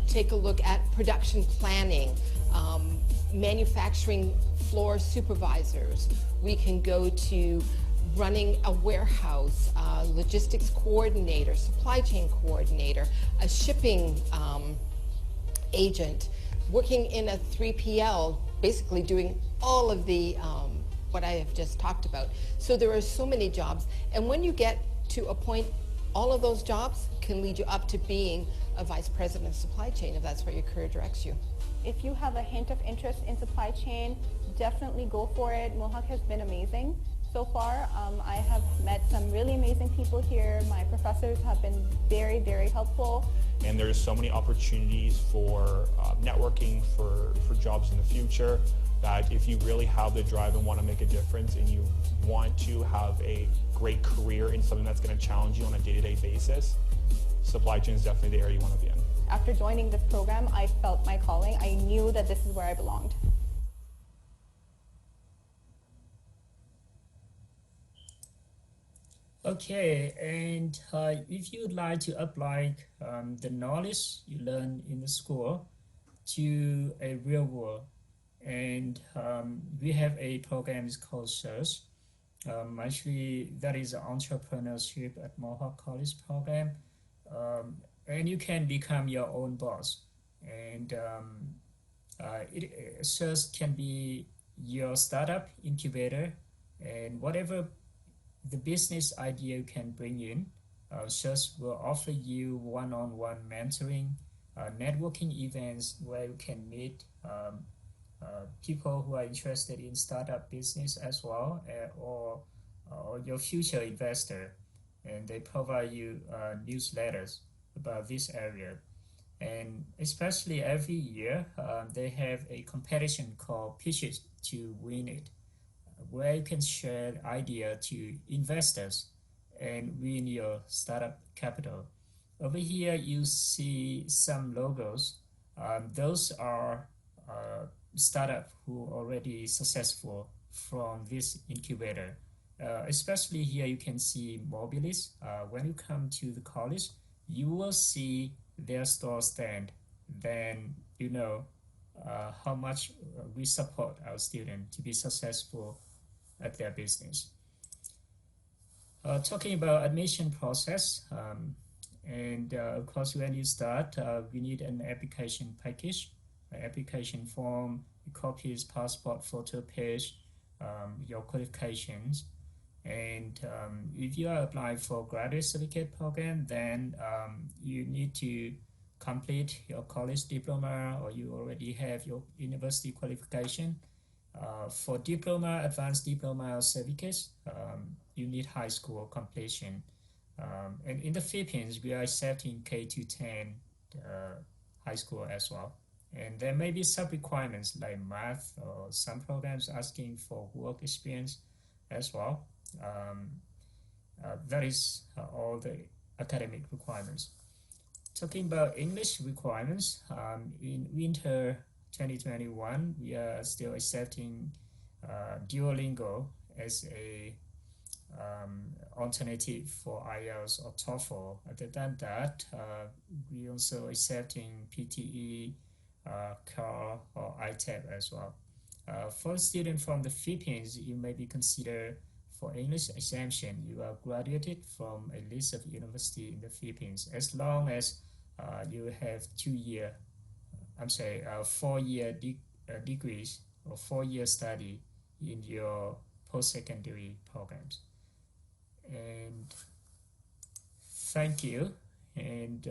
take a look at production planning, manufacturing floor supervisors. We can go to running a warehouse, logistics coordinator, supply chain coordinator, a shipping agent, working in a 3PL, basically doing all of the what I have just talked about. So there are so many jobs, and when you get to a point, all of those jobs can lead you up to being a vice president of supply chain if that's where your career directs you. If you have a hint of interest in supply chain, definitely go for it. Mohawk has been amazing so far. I have met some really amazing people here. My professors have been very, very helpful. And there's so many opportunities for networking, for jobs in the future, that if you really have the drive and want to make a difference and you want to have a great career in something that's going to challenge you on a day-to-day basis, supply chain is definitely the area you want to be in. After joining this program, I felt my calling. I knew that this is where I belonged. Okay, and if you would like to apply the knowledge you learn in the school to a real world, and we have a program called SEARCH. Actually, that is an entrepreneurship at Mohawk College program, and you can become your own boss. And SEARCH can be your startup incubator, and whatever the business idea you can bring in, SEARCH will offer you one-on-one mentoring, networking events where you can meet people who are interested in startup business as well, or your future investor, and they provide you newsletters about this area. And especially every year, they have a competition called Pitches to Win It, where you can share idea to investors and win your startup capital. Over here, you see some logos. Those are startup who already successful from this incubator. Especially here, you can see Mobilis. When you come to the college, you will see their store stand. Then you know how much we support our students to be successful at their business. Talking about admission process, and of course, when you start, we need an application package, an application form, copies, passport, photo page, your qualifications. And if you are applying for graduate certificate program, then you need to complete your college diploma, or you already have your university qualification. For diploma, advanced diploma, or certificates, you need high school completion. And in the Philippines, we are accepting K-10 high school as well. And there may be sub-requirements like math, or some programs asking for work experience as well. That is all the academic requirements. Talking about English requirements, in winter 2021, we are still accepting Duolingo as a alternative for IELTS or TOEFL. Other than that, we also accepting PTE, CAR, or ITEP as well. For students from the Philippines, you may be considered for English exemption. You are graduated from a list of university in the Philippines as long as you have 4-year degrees or 4-year study in your post-secondary programs. And thank you, and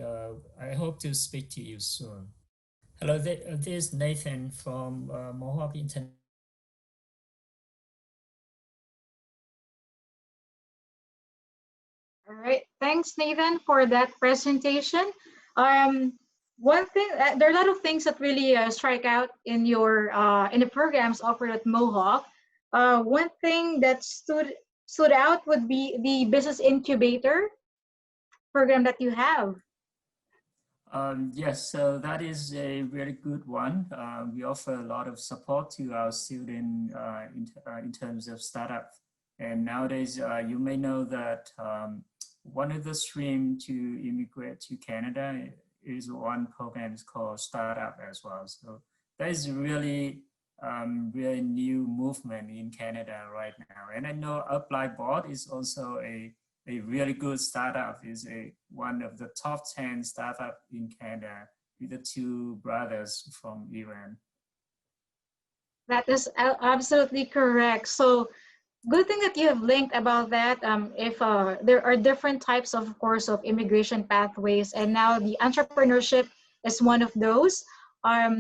I hope to speak to you soon. Hello, this is Nathan from Mohawk International. All right, thanks Nathan for that presentation. One thing, there are a lot of things that really strike out in your in the programs offered at Mohawk. One thing that stood out would be the business incubator program that you have. Yes, so that is a very good one. We offer a lot of support to our students in terms of startup. And nowadays, you may know that one of the streams to immigrate to Canada is one program is called Startup as well. So that is really new movement in Canada right now. And I know Applyboard is also a really good startup, is one of the top 10 startup in Canada with the 2 brothers from Iran. That is absolutely correct. So good thing that you have linked about that. If there are different types, of course, of immigration pathways, and now the entrepreneurship is one of those.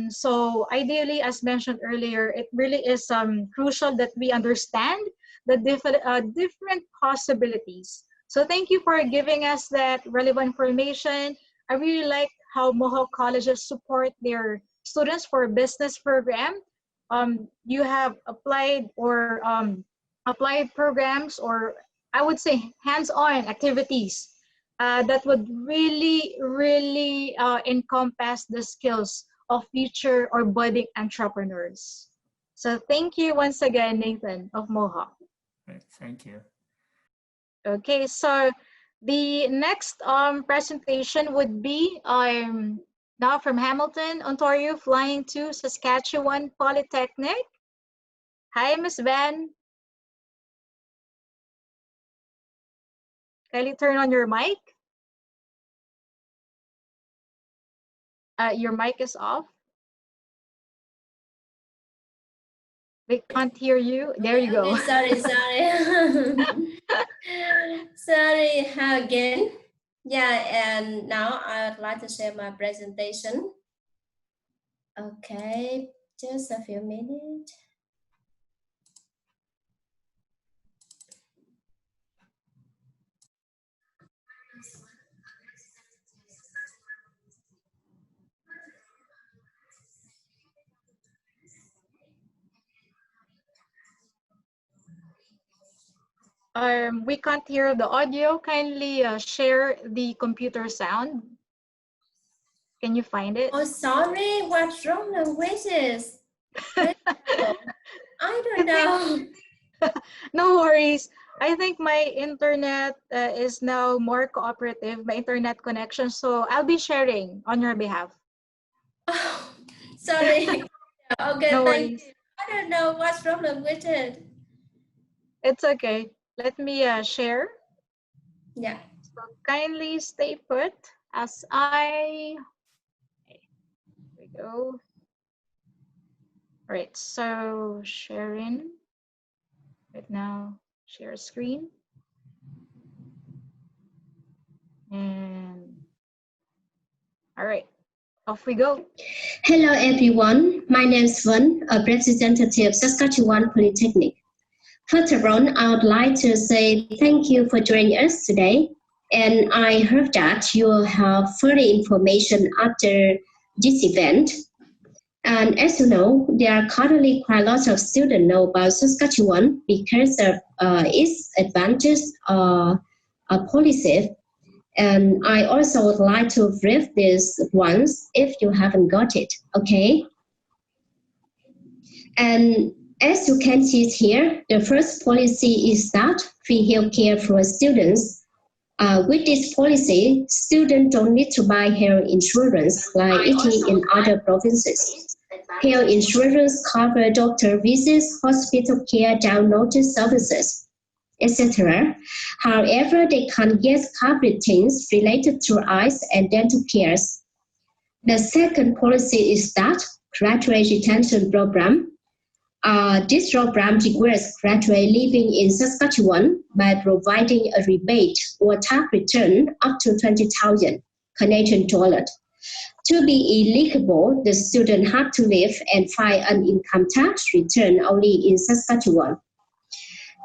So ideally, as mentioned earlier, it really is crucial that we understand the different possibilities. So thank you for giving us that relevant information. I really like how Mohawk colleges support their students for a business program. You have applied programs, or I would say hands-on activities that would really encompass the skills of future or budding entrepreneurs. So thank you once again, Nathan of Mohawk. Great, thank you. Okay, so the next presentation would be now from Hamilton, Ontario, flying to Saskatchewan Polytechnic. Hi, Ms. Van. Kindly turn on your mic. Your mic is off. We can't hear you. There you go. Okay, sorry. Sorry again. Yeah, and now I would like to share my presentation. Okay, just a few minutes. We can't hear the audio. Kindly share the computer sound. Can you find it? Oh, sorry. What's wrong with this? I don't know. No worries. I think my internet is now more cooperative, my internet connection. So I'll be sharing on your behalf. Oh, sorry. Okay, no thank worries. you. I don't know what's problem with it. It's okay. Let me share. Yeah. So kindly stay put as I. Okay, here we go. All right. So sharing. Right now, share screen. And all right, off we go. Hello everyone, my name is Vân, a representative of Saskatchewan Polytechnic. First of all, I would like to say thank you for joining us today, and I hope that you will have further information after this event. And as you know, there are currently quite a lot of students know about Saskatchewan because of its advantage policy. And I also would like to brief this once if you haven't got it, okay? And as you can see here, the first policy is that free healthcare for students. With this policy, students don't need to buy health insurance like it is in other provinces. Health insurance cover doctor visits, hospital care, diagnostic services, etc. However, they can't get covered things related to eyes and dental cares. The second policy is that graduate retention program. This program requires graduate living in Saskatchewan by providing a rebate or tax return up to 20,000 Canadian dollars. To be eligible, the student have to live and file an income tax return only in Saskatchewan.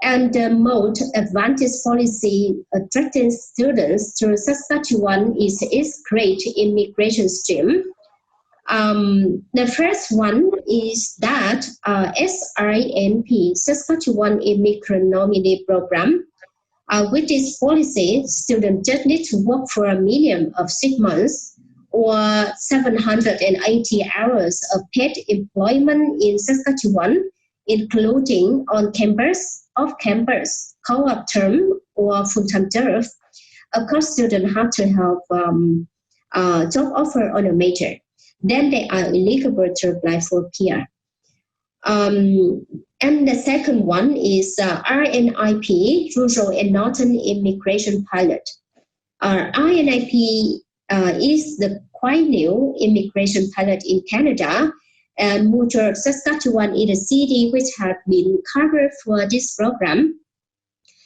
And the most advantage policy attracting students to Saskatchewan is its great immigration stream. The first one is that SINP, Saskatchewan Immigrant Nominee Program. With this policy, students just need to work for a minimum of 6 months or 780 hours of paid employment in Saskatchewan, including on campus, off campus, co-op term, or full-time job. Of course, students have to have job offer on a major. Then they are eligible to apply for PR. And the second one is RNIP, Rural and Northern Immigration Pilot. RNIP is the quite new immigration pilot in Canada, and Montreal, Saskatchewan is a city which has been covered for this program.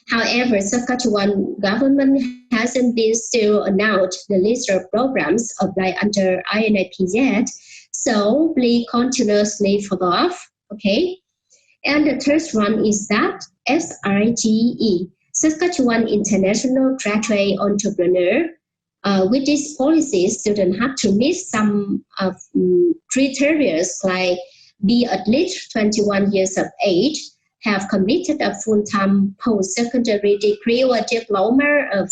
However, Saskatchewan government hasn't been still announced the list of programs applied under INIP yet, so please continuously follow up, okay? And the third one is that SRGE, Saskatchewan International Graduate Entrepreneur. With this policy, students have to meet some of criteria like be at least 21 years of age, have completed a full-time post-secondary degree or diploma of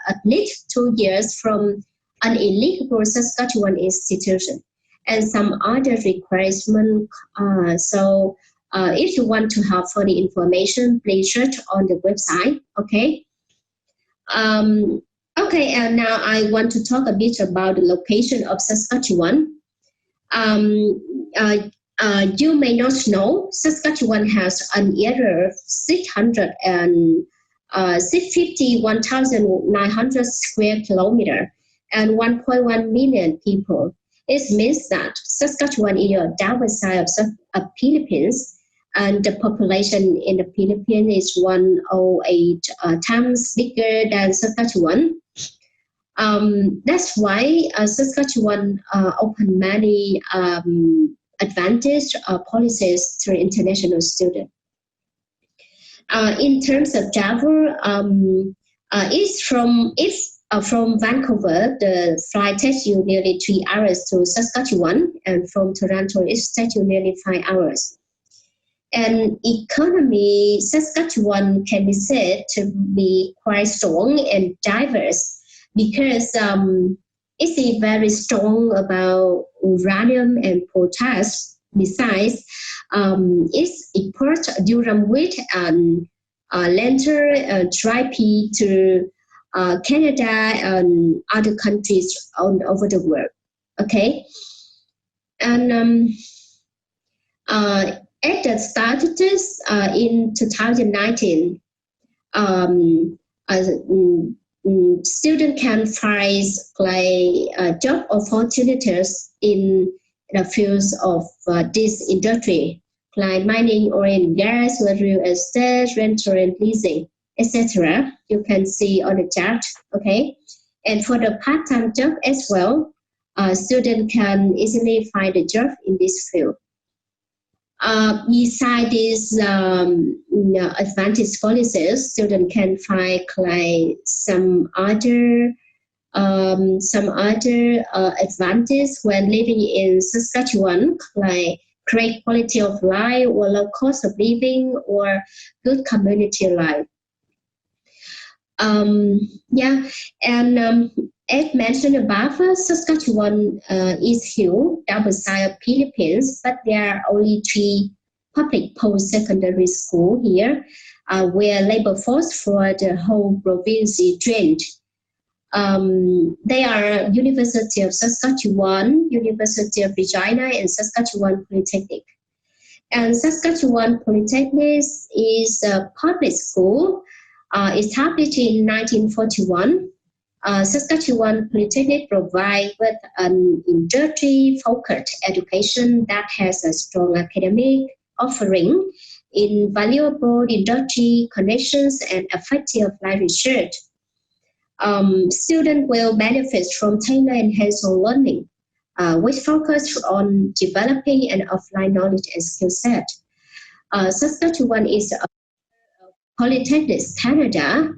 at least 2 years from an eligible Saskatchewan institution, and some other requirements. If you want to have further information, please search on the website, okay? Okay, and now I want to talk a bit about the location of Saskatchewan. You may not know, Saskatchewan has an area of 1,900 square kilometers and 1.1 million people. It means that Saskatchewan is a downside of Philippines, and the population in the Philippines is 108 times bigger than Saskatchewan. That's why Saskatchewan opened many advantage policies to international students. In terms of travel, from Vancouver, the flight takes you nearly 3 hours to Saskatchewan, and from Toronto, it takes you nearly 5 hours. And economy, Saskatchewan can be said to be quite strong and diverse because it's very strong about uranium and potash. Besides, it's import durum wheat and lentil, dry pea to Canada and other countries all over the world. Okay, and at the start of this, in 2019, students can find job opportunities in the fields of this industry, like mining, oil and gas, real estate, rental and leasing, etc. You can see on the chart, okay? And for the part-time job as well, students can easily find a job in this field. Besides these advantage policies, students can find some other advantage when living in Saskatchewan, like great quality of life or low cost of living or good community life. As mentioned above, Saskatchewan is huge, outside of Philippines, but there are only 3 public post-secondary schools here, where labor force for the whole province is trained. They are University of Saskatchewan, University of Regina, and Saskatchewan Polytechnic. And Saskatchewan Polytechnic is a public school established in 1941. Saskatchewan Polytechnic provides with an industry-focused education that has a strong academic offering, invaluable industry connections, and effective applied research. Students will benefit from tailored and hands-on learning, which focus on developing an offline knowledge and skill set. Saskatchewan is a polytechnic Canada.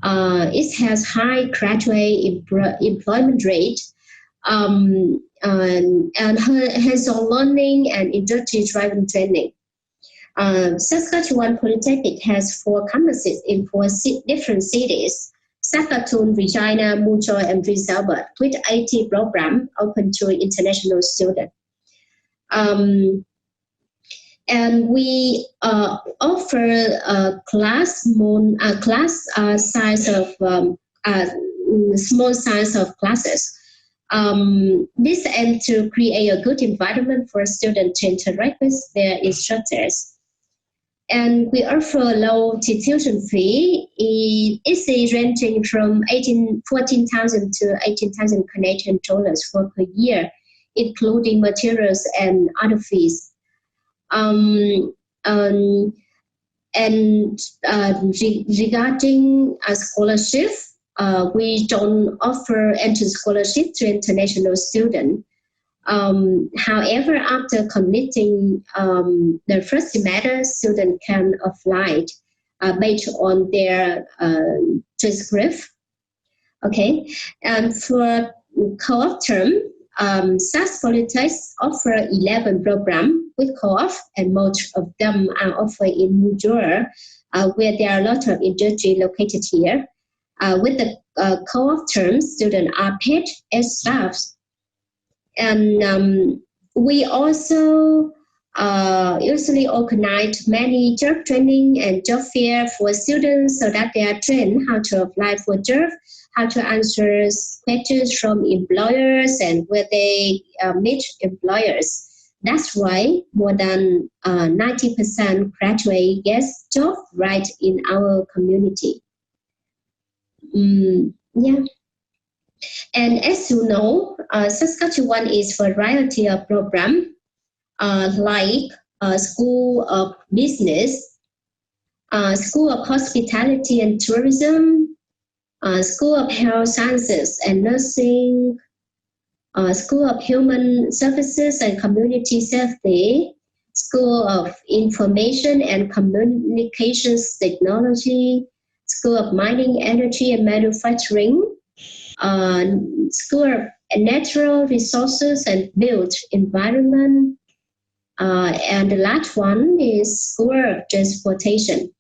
It has high graduate employment rate and hands-on learning and industry-driven training. Saskatchewan Polytechnic has 4 campuses in 4 different cities: Saskatoon, Regina, Moose Jaw, and Prince Albert, with IT program open to international students. And we offer a class size of small size of classes. This aims to create a good environment for students to interact with their instructors. And we offer a low tuition fee. It's ranging from 14,000 to 18,000 Canadian dollars per year, including materials and other fees. Regarding a scholarship, we don't offer entrance scholarship to international students. However, after completing the first semester, students can apply based on their transcript. Okay, and for co-op term, SAS Polytech offer 11 programs with co-op, and most of them are offered in New York, where there are a lot of industry located here. With the co-op term, students are paid as staff. And we also usually organize many job training and job fair for students so that they are trained how to apply for job, how to answer questions from employers, and where they meet employers. That's why more than 90% graduate gets job right in our community. Yeah. And as you know, Saskatchewan is a variety of programs like School of Business, School of Hospitality and Tourism, School of Health Sciences and Nursing, School of Human Services and Community Safety, School of Information and Communications Technology, School of Mining, Energy and Manufacturing, School of Natural Resources and Built Environment, and the last one is School of Transportation.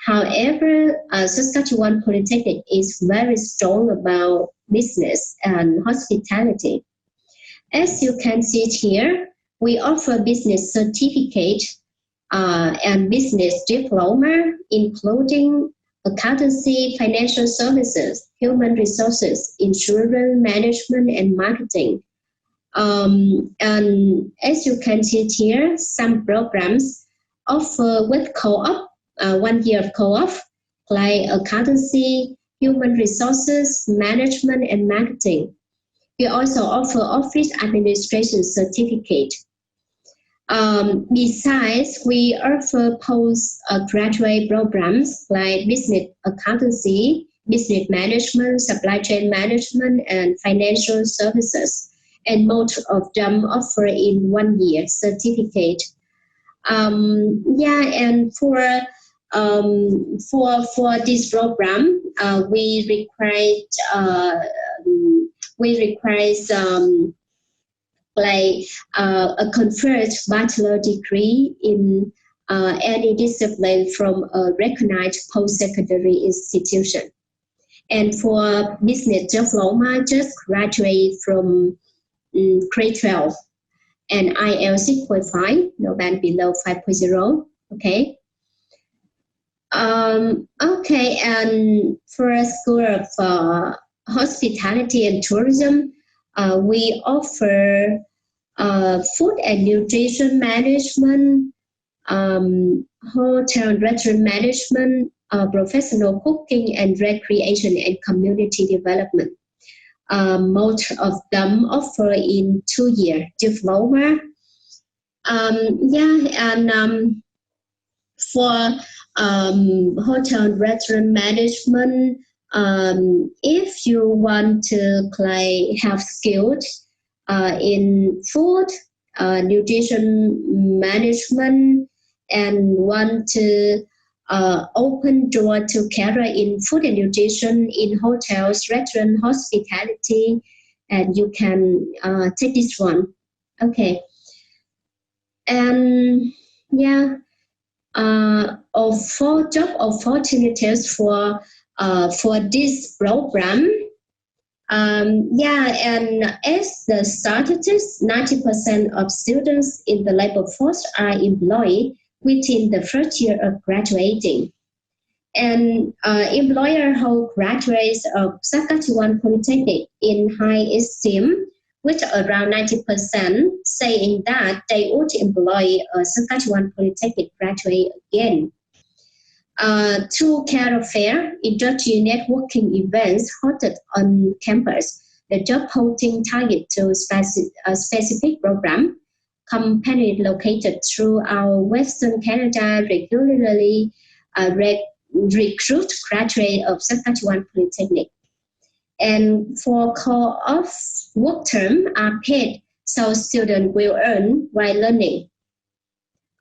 However, Saskatchewan Polytechnic is very strong about business and hospitality. As you can see here, we offer business certificate and business diploma, including accountancy, financial services, human resources, insurance management, and marketing. And as you can see here, some programs offer with co-op, 1 year of co-op, like accountancy, human resources, management, and marketing. We also offer office administration certificate. Besides, we offer postgraduate programs like business accountancy, business management, supply chain management, and financial services. And most of them offer in 1 year certificate. And for this program, we require a conferred bachelor degree in any discipline from a recognized post-secondary institution. And for business diploma, just graduate from grade 12 and IELTS 6.5, no band below 5.0. Okay. Okay, and for a School of hospitality and tourism. We offer food and nutrition management, hotel and restaurant management, professional cooking and recreation and community development. Most of them offer in 2-year diploma. For hotel and restaurant management, if you want to have skills in food, nutrition management, and want to open door to career in food and nutrition in hotels, restaurant, hospitality, and you can take this one. Okay. And for job opportunities for this program. And as the statistics, 90% of students in the labor force are employed within the first year of graduating. And employer hold graduates of Saskatchewan Polytechnic in high esteem, with around 90% saying that they would employ a Saskatchewan Polytechnic graduate again. Through career fair, industry networking events hosted on campus, the job posting target to a specific program. Companies located throughout Western Canada regularly recruit graduates of Saskatchewan Polytechnic. And for core-off work term are paid, so students will earn while learning.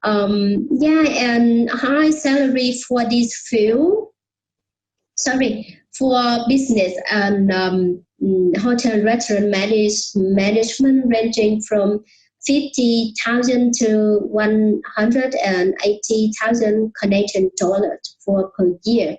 And high salary for this field. For business and hotel restaurant management ranging from 50,000 to 180,000 Canadian dollars per year.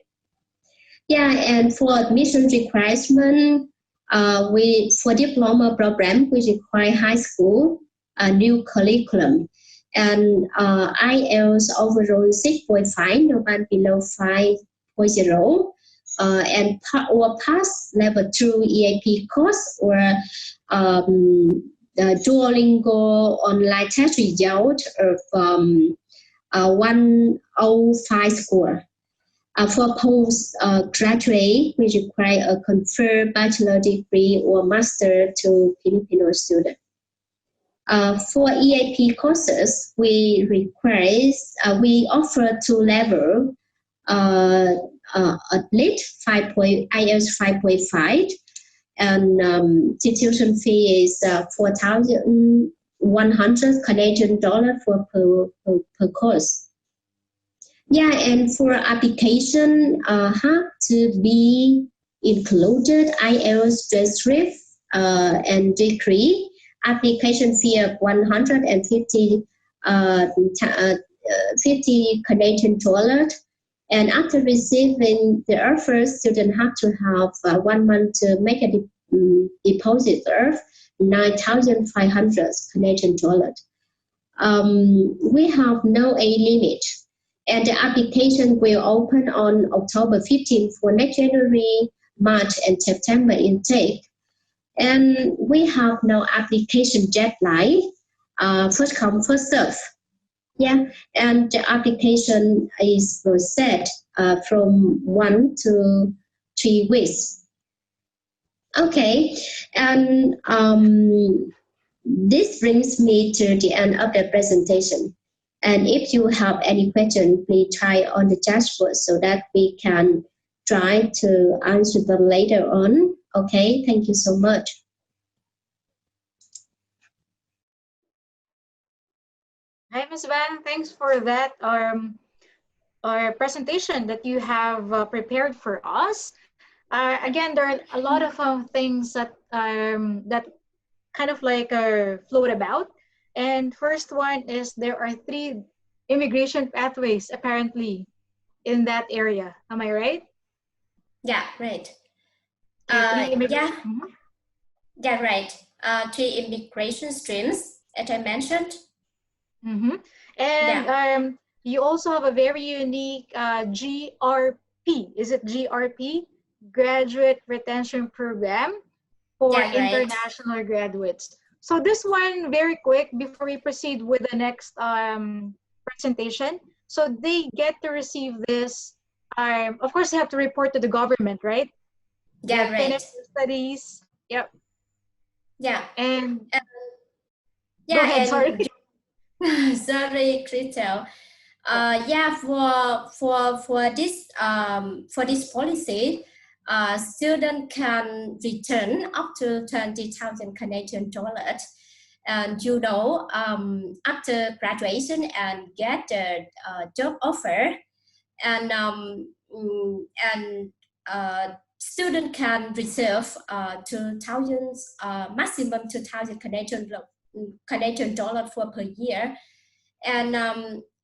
And for admission requirement, for diploma program, we require high school, a new curriculum, and IELTS overall 6.5, no one below 5.0, and pass level 2 EAP course or the Duolingo online test result of 105 score. For postgraduate, we require a confirmed bachelor degree or master to Filipino students. For EAP courses, we offer 2 level, at least IELTS 5.5, and tuition fee is 4,100 Canadian dollars per course. And for application, have to be included IELTS transcript and degree. Application fee of 150 50 Canadian dollars. And after receiving the offer, students have to have 1 month to make a deposit of 9,500 Canadian dollars. We have no age limit, and the application will open on October 15 for next January, March, and September intake. And we have no application deadline, first come, first serve. And the application is set from 1 to 3 weeks. Okay, and this brings me to the end of the presentation. And if you have any question, please try on the dashboard so that we can try to answer them later on. Okay, thank you so much. Hi, Ms. Van. Thanks for that our presentation that you have prepared for us. Again, there are a lot of things that that kind of like float about. And first one is there are 3 immigration pathways apparently in that area. Am I right? Yeah, right. Okay, Yeah, right. 3 immigration streams, as I mentioned. And you also have a very unique GRP. Is it GRP? graduate retention program for Yeah, right. international graduates. So this one, very quick before we proceed with the next presentation. So they get to receive this. Of course, they have to report to the government, right? They Yeah, have right. finished their studies. Yep. Yeah. And go Yeah, ahead. Sorry. and sorry, Crystal. Yeah, for this policy, student can return up to 20,000 Canadian dollars, and after graduation and get a job offer, and student can reserve 2,000 maximum 2,000 Canadian dollar for per year, and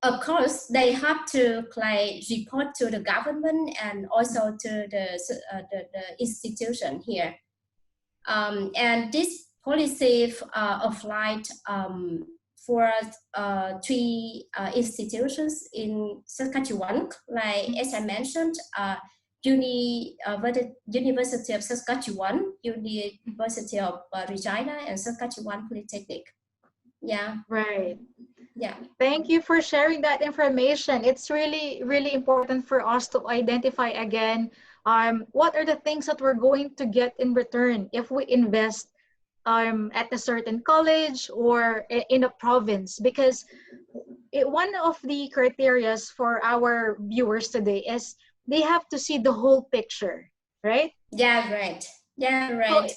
of course they have to report to the government and also to the institution here, and this policy applied for three institutions in Saskatchewan, like as I mentioned, University of Saskatchewan, University of Regina, and Saskatchewan Polytechnic. Yeah. Right. Yeah. Thank you for sharing that information. It's really, really important for us to identify again what are the things that we're going to get in return if we invest at a certain college or in a province, because one of the criterias for our viewers today is they have to see the whole picture, right? Yeah, right. Yeah, So right.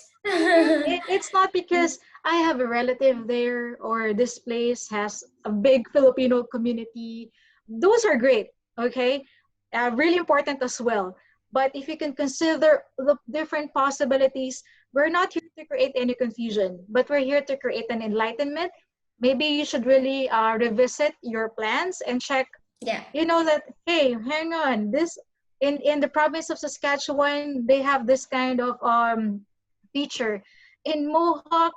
it's not because I have a relative there or this place has a big Filipino community. Those are great, okay? Really important as well. But if you can consider the different possibilities, we're not here to create any confusion, but we're here to create an enlightenment. Maybe you should really revisit your plans and check, Yeah. you know, that, hey, hang on, this in the province of Saskatchewan, they have this kind of feature. In Mohawk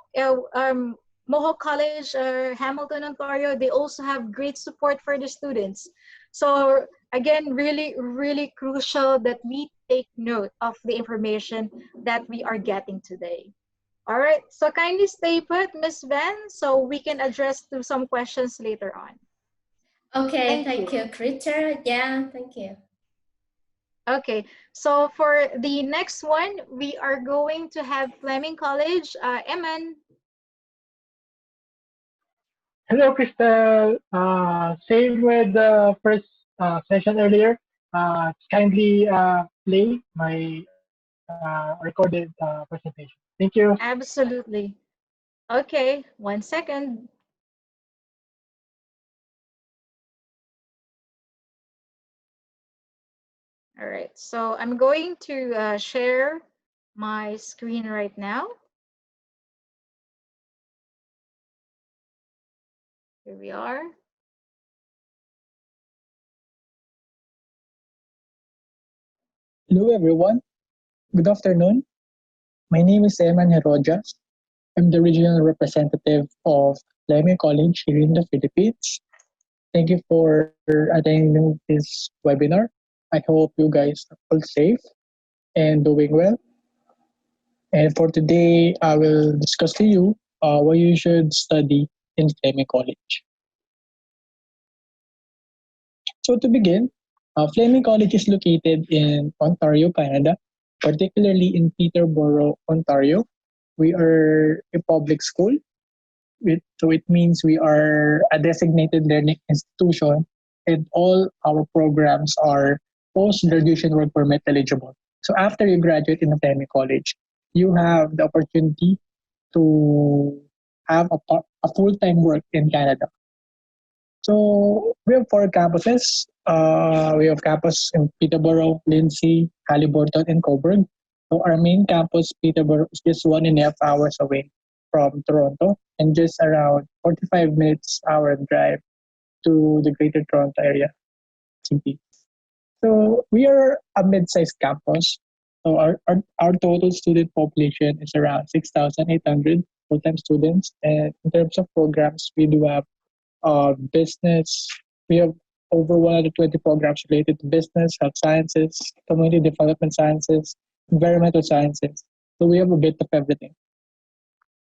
College or Hamilton, Ontario, they also have great support for the students. So again, really, really crucial that we take note of the information that we are getting today. All right, so kindly stay put, Miss Van, so we can address to some questions later on. Okay, Thank you. Critter. Yeah, thank you. Okay, so for the next one, we are going to have Fleming College. Eman. Hello, Crystal. Same with the first session earlier. Kindly play my recorded presentation. Thank you. Absolutely. Okay, 1 second. All right, so I'm going to share my screen right now. Here we are. Hello everyone, good afternoon. My name is Eman Herojas. I'm the regional representative of Leme College here in the Philippines. Thank you for attending this webinar. I hope you guys are all safe and doing well. And for today, I will discuss to you why you should study in Leme College. So to begin, Fleming College is located in Ontario, Canada, particularly in Peterborough, Ontario. We are a public school, so it means we are a designated learning institution, and all our programs are post-graduation work permit eligible. So after you graduate in a Fleming College, you have the opportunity to have a full-time work in Canada. So we have four campuses. We have campus in Peterborough, Lindsay, Halliburton, and Coburg. So our main campus, Peterborough, is just 1.5 hours away from Toronto and just around 45 minutes hour drive to the Greater Toronto area city. So we are a mid-sized campus. So our total student population is around 6,800 full-time students. And in terms of programs, we do have business. We have over 120 programs related to business, health sciences, community development sciences, environmental sciences. So we have a bit of everything.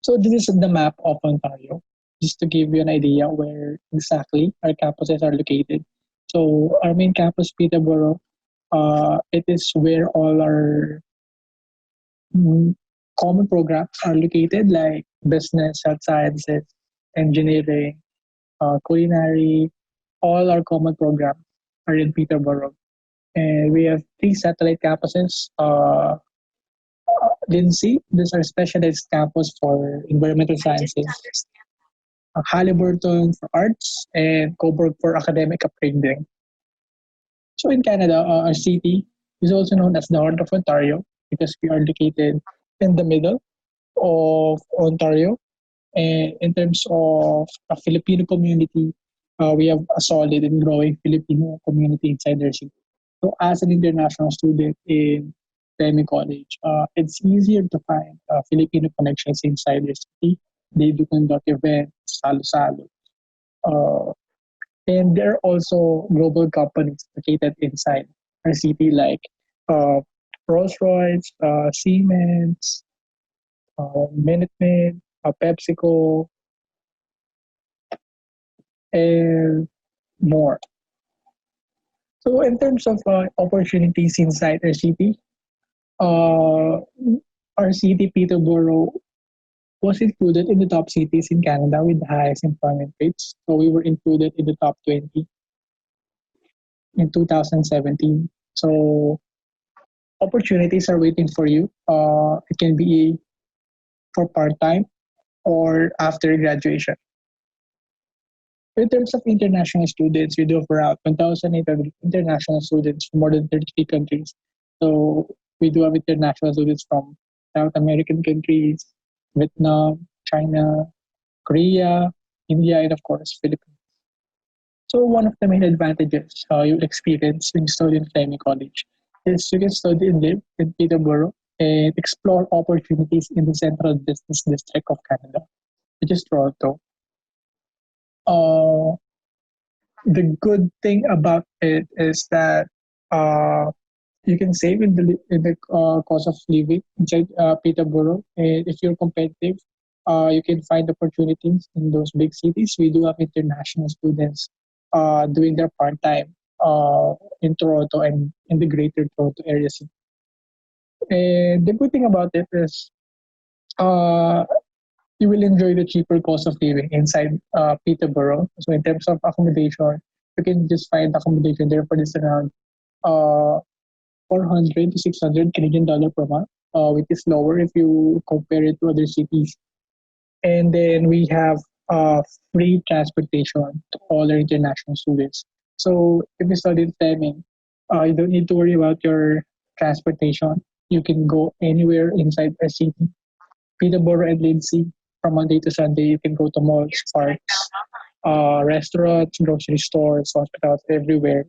So this is the map of Ontario, just to give you an idea where exactly our campuses are located. So our main campus, Peterborough, it is where all our mm, common programs are located, like business, health sciences, engineering, culinary. All our common programs are in Peterborough. And we have three satellite campuses. Lindsay, these are specialized campus for environmental sciences. Halliburton for arts, and Coburg for academic upgrading. So in Canada, our city is also known as the Heart of Ontario because we are located in the middle of Ontario. And in terms of a Filipino community, we have a solid and growing Filipino community inside their city. So as an international student in Temi College, it's easier to find Filipino connections inside their city. They do conduct events, salo-salo. Uh, and there are also global companies located inside our city like uh, Rolls-Royce, Siemens, Minutemen, PepsiCo, and more. So in terms of opportunities inside our city, uh, our city, Peterborough, was included in the top cities in Canada with the highest employment rates. So we were included in the top 20 in 2017. So opportunities are waiting for you. It can be for part-time or after graduation. In terms of international students, we do have around 1,800 international students from more than 33 countries. So we do have international students from South American countries, Vietnam, China, Korea, India, and of course, Philippines. So one of the main advantages you'll experience when you study in Fleming College is you can study and live in Peterborough and explore opportunities in the central business district of Canada, which is Toronto. Uh, the good thing about it is that uh, you can save in the cost of living inside Peterborough, and if you're competitive, you can find opportunities in those big cities. We do have international students doing their part time in Toronto and in the Greater Toronto area. And the good thing about it is uh, you will enjoy the cheaper cost of living inside Peterborough. So in terms of accommodation, you can just find accommodation there for this around uh, 400 to 600 Canadian dollar per month, which is lower if you compare it to other cities. And then we have free transportation to all our international students. So if you study in Fleming, you don't need to worry about your transportation. You can go anywhere inside our city. Peterborough and Lindsay, from Monday to Sunday, you can go to malls, parks, restaurants, grocery stores, hospitals, everywhere.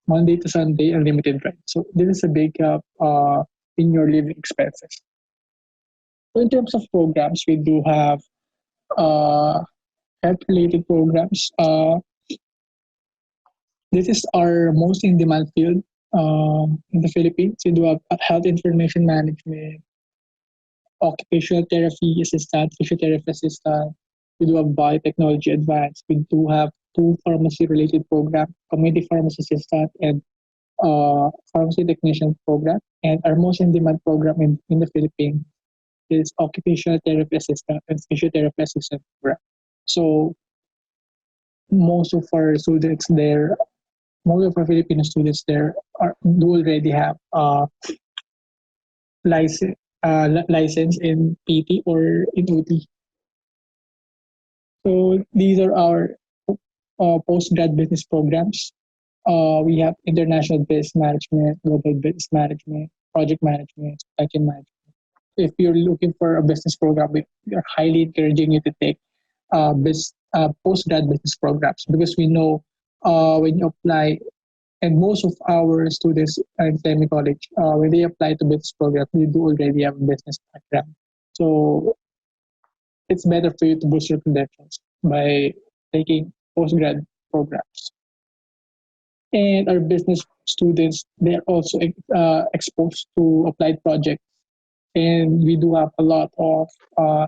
Monday to Sunday, unlimited rent. So this is a big gap in your living expenses. So in terms of programs, we do have uh, health-related programs. This is our most in-demand field in the Philippines. We do have health information management, occupational therapy assistant, physiotherapy assistant. We do have biotechnology advanced. We do have two pharmacy-related programs, community pharmacy assistant and pharmacy technician program. And our most in-demand program in the Philippines is occupational therapy assistant and physiotherapy assistant program. So most of our students there, most of our Filipino students there do already have license license in PT or in OT. So these are our post-grad business programs. We have international business management, global business management, project management, supply chain management. If you're looking for a business program, we are highly encouraging you to take post-grad business programs because we know when you apply, and most of our students in semi college, when they apply to business program, they do already have a business background. So it's better for you to boost your credentials by taking post-grad programs. And our business students, they're also exposed to applied projects. And we do have a lot of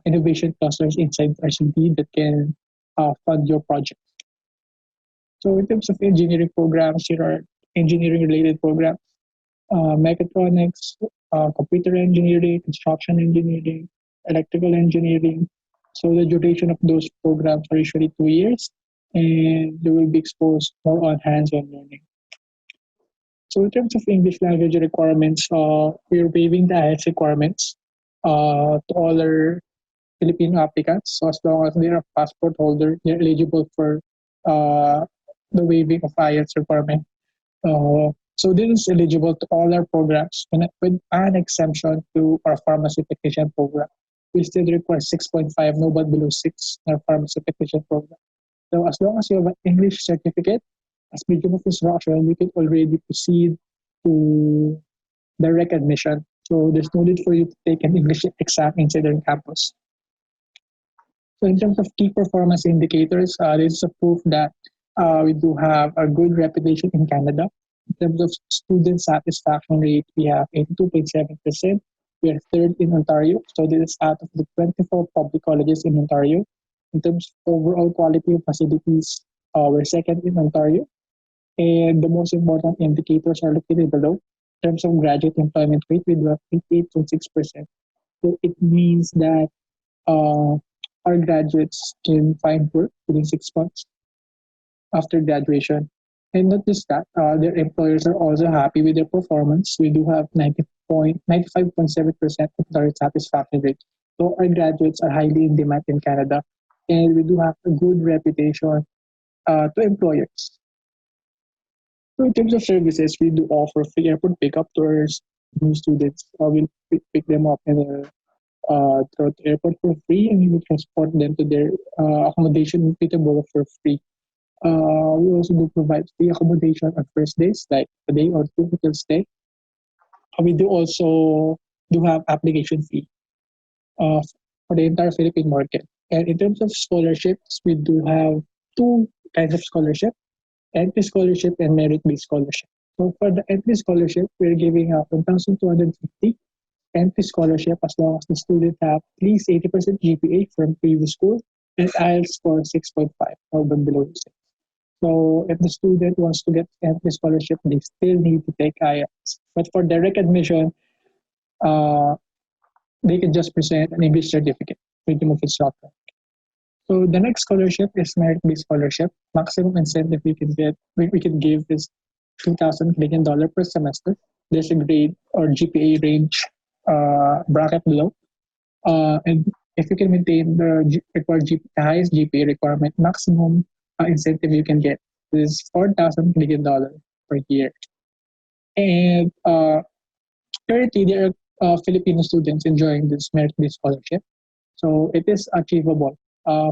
innovation clusters inside RCD that can fund your project. So in terms of engineering programs, here are engineering related programs, mechatronics, computer engineering, construction engineering, electrical engineering. So the duration of those programs are usually 2 years, and they will be exposed more on hands-on learning. So in terms of English language requirements, we're waiving the IELTS requirements to all our Filipino applicants. So as long as they're a passport holder, they're eligible for uh, the waiving of IELTS requirement. So this is eligible to all our programs with an exemption to our pharmacy technician program. We still require 6.5, no but below 6 in our pharmacy technician program. So as long as you have an English certificate as medium of instruction, you can already proceed to direct admission. So there's no need for you to take an English exam inside our campus. So in terms of key performance indicators, this is a proof that we do have a good reputation in Canada. In terms of student satisfaction rate, we have 82.7%. We are third in Ontario. So this is out of the 24 public colleges in Ontario. In terms of overall quality of facilities, we're second in Ontario. And the most important indicators are located below. In terms of graduate employment rate, we do have 88.6%. So it means that our graduates can find work within 6 months after graduation. And not just that, their employers are also happy with their performance. We do have 95.7% employer satisfaction rate. So our graduates are highly in demand in Canada, and we do have a good reputation to employers. So in terms of services, we do offer free airport pickup to our new students. We'll pick them up in throughout the airport for free, and we will transport them to their accommodation in Peterborough for free. We also do provide free accommodation on first days, like a day or two hotel stay. We do also do have application fee for the entire Philippine market. And in terms of scholarships, we do have two kinds of scholarship: entry scholarship and merit-based scholarship. So for the entry scholarship, we're giving out 1,250 entry scholarship as long as the student have at least 80% GPA from previous school and IELTS score 6.5 or below 6. So if the student wants to get entry scholarship, they still need to take IELTS. But for direct admission, they can just present an English certificate with the its software. So the next scholarship is merit-based scholarship. Maximum incentive we can give is $2,000 per semester. There's a grade or GPA range bracket below. And if you can maintain the highest GPA requirement, maximum incentive you can get is $4,000 per year. And currently, there are Filipino students enjoying this merit-based scholarship. So it is achievable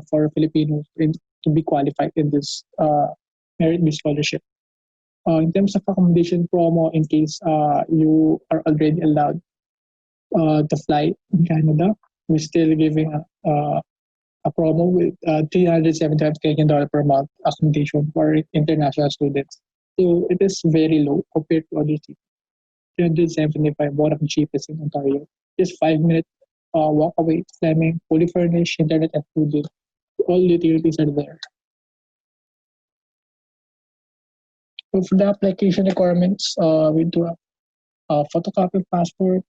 for Filipinos to be qualified in this merit-based scholarship. In terms of accommodation promo, in case you are already allowed to fly in Canada, we're still giving a promo with $375 per month accommodation for international students. So it is very low compared to other cities. 375, one of the cheapest in Ontario. Just 5 minute walk away to Fleming, fully furnished, internet and food. All utilities are there. So for the application requirements, we do have photocopy passport,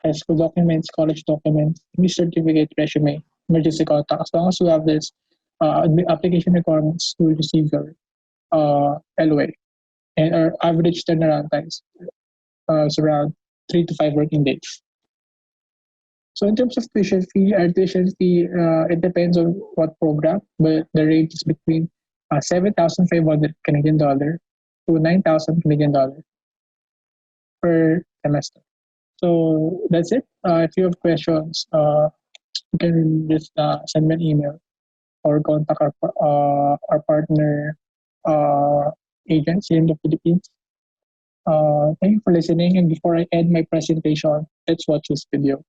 high school documents, college documents, English certificate, resume, emergency contact. As long as you have this application requirements, you will receive your LOA. And our average turnaround times is around 3 to 5 working days. So in terms of tuition fee, our tuition fee, it depends on what program, but the range is between 7,500 Canadian dollar to 9,000 Canadian dollar per semester. So that's it. If you have questions, you can just send me an email or contact our partner agents here in the Philippines. Thank you for listening. And before I end my presentation, let's watch this video.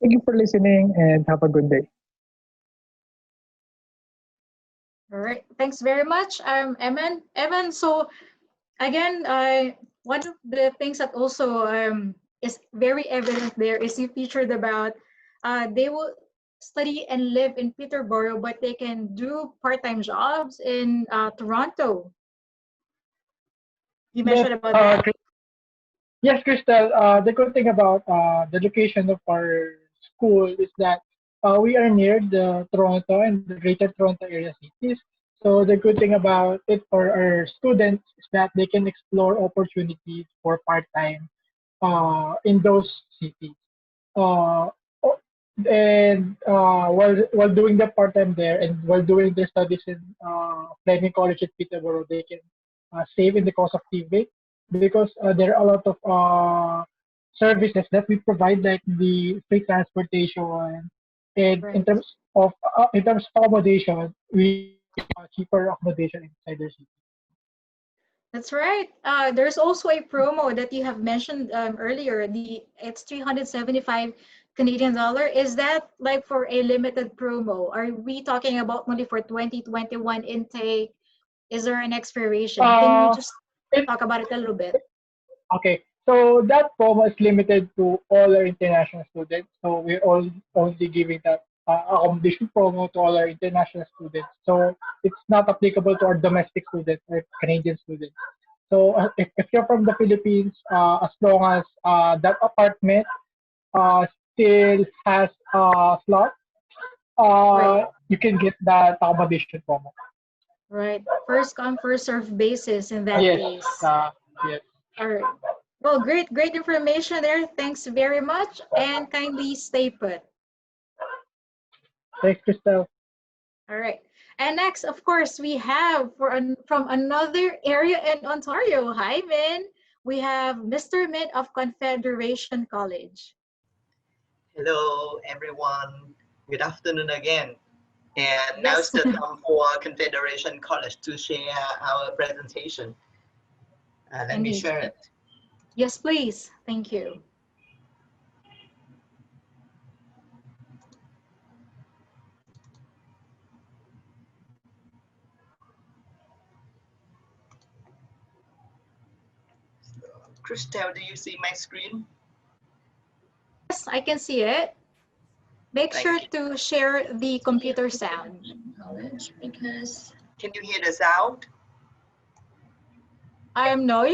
Thank you for listening and have a good day. All right. Thanks very much, Evan. Evan, so again, one of the things that also is very evident there is you featured about they will study and live in Peterborough, but they can do part-time jobs in Toronto. You mentioned about that. Yes, Crystal. The good thing about the location of our school is that we are near the Toronto and the Greater Toronto area cities. So the good thing about it for our students is that they can explore opportunities for part-time in those cities. Uh, o- and while doing the part-time there and while doing their studies in Fleming College at Peterborough, they can save in the cost of living because there are a lot of services that we provide, like the free transportation, and Right. in terms of accommodation, we have cheaper accommodation inside the city. That's right. There's also a promo that you have mentioned earlier. It's 375 Canadian dollar. Is that like for a limited promo? Are we talking about only for 2021 intake? Is there an expiration? Can you Uh, just it, talk about it a little bit? Okay, so that promo is limited to all our international students. So we're only giving that accommodation promo to all our international students. So it's not applicable to our domestic students or Canadian students. So if you're from the Philippines, as long as that apartment uh, still has a slot, Right. you can get that accommodation promo. Right. First come, first serve basis in that Yes, case. yes. All right. Well, great information there. Thanks very much, and kindly stay put. Thanks, Crystal. All right. And next, of course, we have from another area in Ontario. Hi, Min. We have Mr. Min of Confederation College. Hello, everyone. Good afternoon again. And now Yes. it's the time for Confederation College to share our presentation. Let me Indeed. share it. Yes, please. Thank you. Christelle, do you see my screen? Yes, I can see it. Make Thank sure you. to share the computer sound. College because Can you hear the sound? No.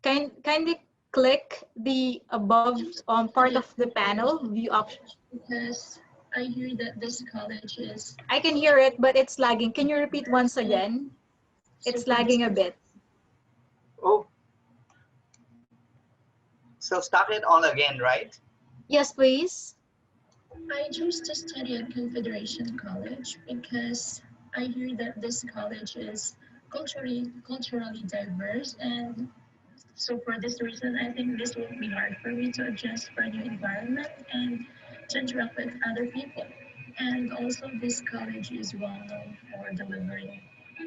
Kindly click the above part of the panel, view option. because I hear that this college is I can hear it, but it's lagging. Can you repeat once again? It's lagging a bit. Oh, so start it all again, right? Yes, please. I chose to study at Confederation College because I hear that this college is culturally diverse and So for this reason, I think this will be hard for me to adjust for a new environment and to interact with other people. And also this college is well known for delivering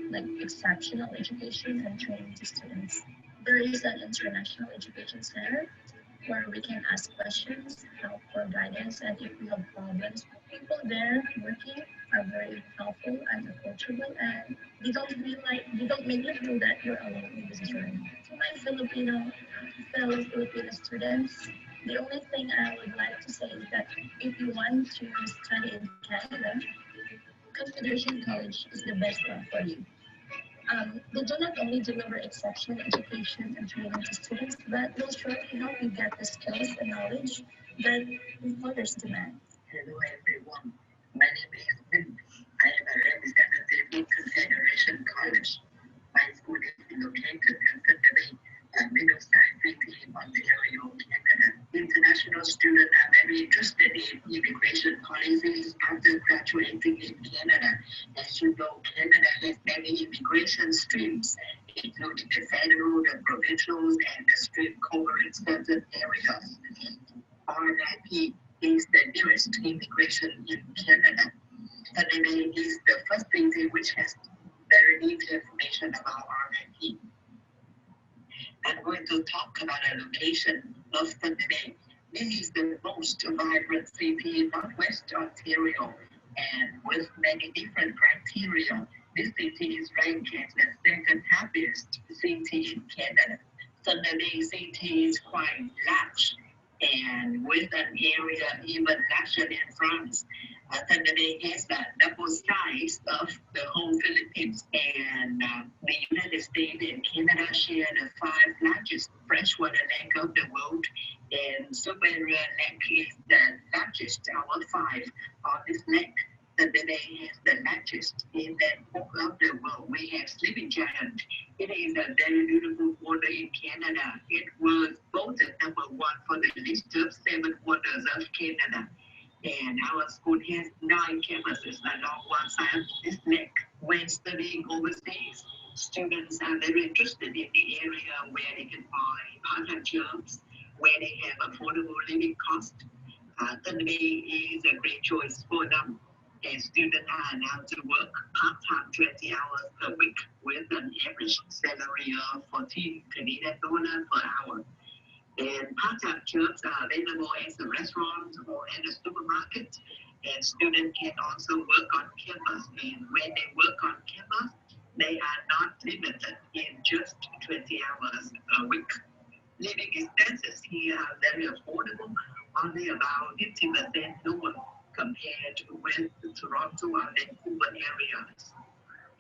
like exceptional education and training to students. There is an international education center where we can ask questions, help for guidance, and if we have problems, people there working are very helpful and approachable, and they don't make you feel that you're alone in this journey. To my fellow Filipino students, the only thing I would like to say is that if you want to study in Canada, Confederation College is the best one for you. They do not only deliver exceptional education and training to students, but will surely help you get the skills and knowledge that employers demand. Hello everyone, my name is Vin. I am a representative in Confederation College. My school is located in Sydney, Middlesex City, Ontario, Canada. International students are very interested in immigration policies after graduating in Canada. As you know, Canada has many immigration streams, including the federal, the provincials, and the stream covering certain areas. RIP is the nearest immigration in Canada. Suddenly is the first city which has very detailed information about RIP. I'm going to talk about the location of Suddenly. This is the most vibrant city in Northwest Ontario, and with many different criteria, this city is ranked as the second happiest city in Canada. Suddenly, city is quite large and with an area even larger than France. Suddenly has the double size of the whole Philippines, and the United States and Canada share the five largest freshwater lake of the world, and Superior Lake is the largest out of five on this lake. Suddenly is the largest in that part of the world. We have Sleeping Giant. It is a very beautiful water in Canada. It was voted number one for the list of seven wonders of Canada. And our school has nine campuses along one side of this lake. When studying overseas, students are very interested in the area where they can find part-time jobs, where they have affordable living costs. Suddenly is a great choice for them. And students are allowed to work part-time 20 hours per week with an average salary of 14 Canadian dollars per hour. And part-time jobs are available as a restaurant or in a supermarket. And students can also work on campus. And when they work on campus, they are not limited in just 20 hours a week. Living expenses here are very affordable, only about 50% lower compared with Toronto and Vancouver areas.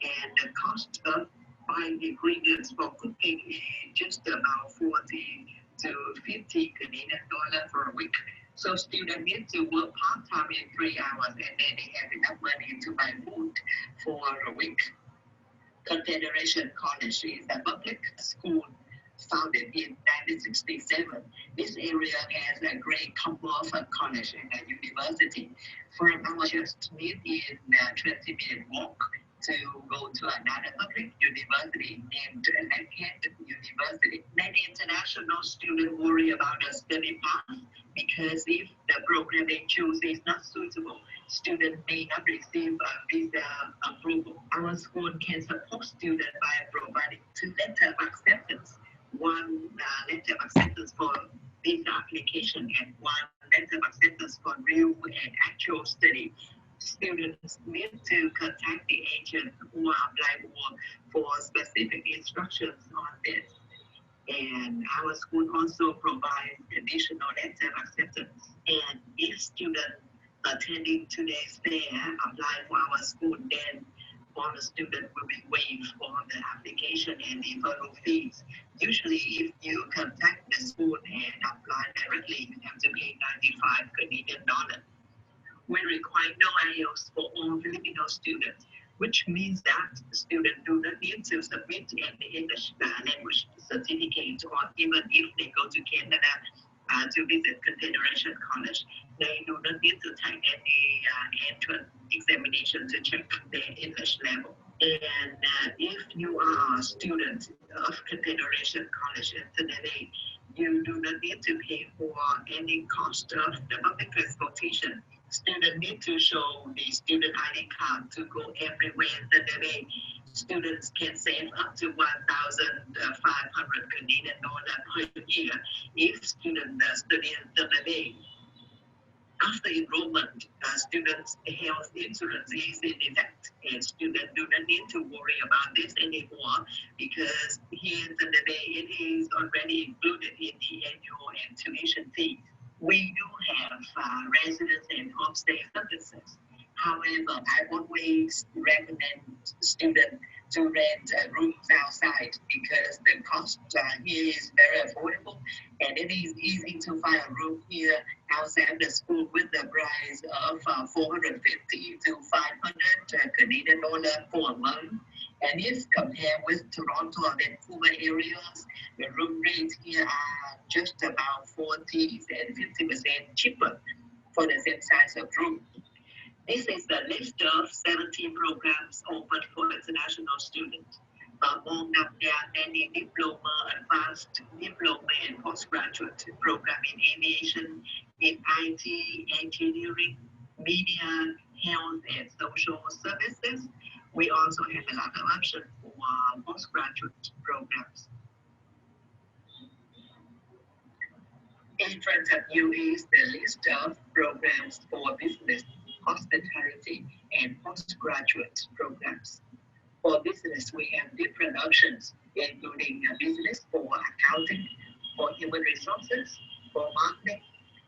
And the cost of buying ingredients for cooking is just about 40 to 50 Canadian dollars for a week. So students need to work part-time in 3 hours, and then they have enough money to buy food for a week. Confederation College is a public school founded in 1967. This area has a great combo of a college and a university. From our just meet in a 20-minute walk to go to another public university named Lakehead University. Many international students worry about the study path because if the program they choose is not suitable, students may not receive a visa approval. Our school can support students by providing two letters of acceptance. One letter of acceptance for visa application and one letter of acceptance for real and actual study. Students need to contact the agent who are Applyboard for specific instructions on this. And our school also provides additional letter of acceptance. And if students attending today's fair apply for our school, then all the students will be waived for the application and the further fees. Usually, if you contact the school and apply directly, you have to pay 95 Canadian dollars. We require no IELTS for all Filipino students, which means that students do not need to submit an English language certificate, or even if they go to Canada to visit Confederation College, they do not need to take any entrance examination to check their English level. And if you are a student of Confederation College Internet, you do not need to pay for any cost of the public transportation. Students need to show the student ID card to go everywhere in the day. Students can save up to 1,500 Canadian dollars per year if students study in the day. After enrollment, students' health insurance is in effect, and students do not need to worry about this anymore because here in the day it is already included in the annual and tuition fees. We do have residence and homestay services. However, I always recommend students to rent rooms outside because the cost here is very affordable, and it is easy to find a room here outside the school with the price of 450 to 500 Canadian dollar for a month. And if compared with Toronto and Vancouver areas, the room rates here are just about 40 and 50% cheaper for the same size of room. This is the list of 17 programs open for international students. Among them, there are many diploma, advanced diploma, and postgraduate program in aviation, in IT, engineering, media, health, and social services. We also have a lot of options for postgraduate programs. In front of you is the list of programs for business, hospitality, and postgraduate programs. For business, we have different options, including business for accounting, for human resources, for marketing,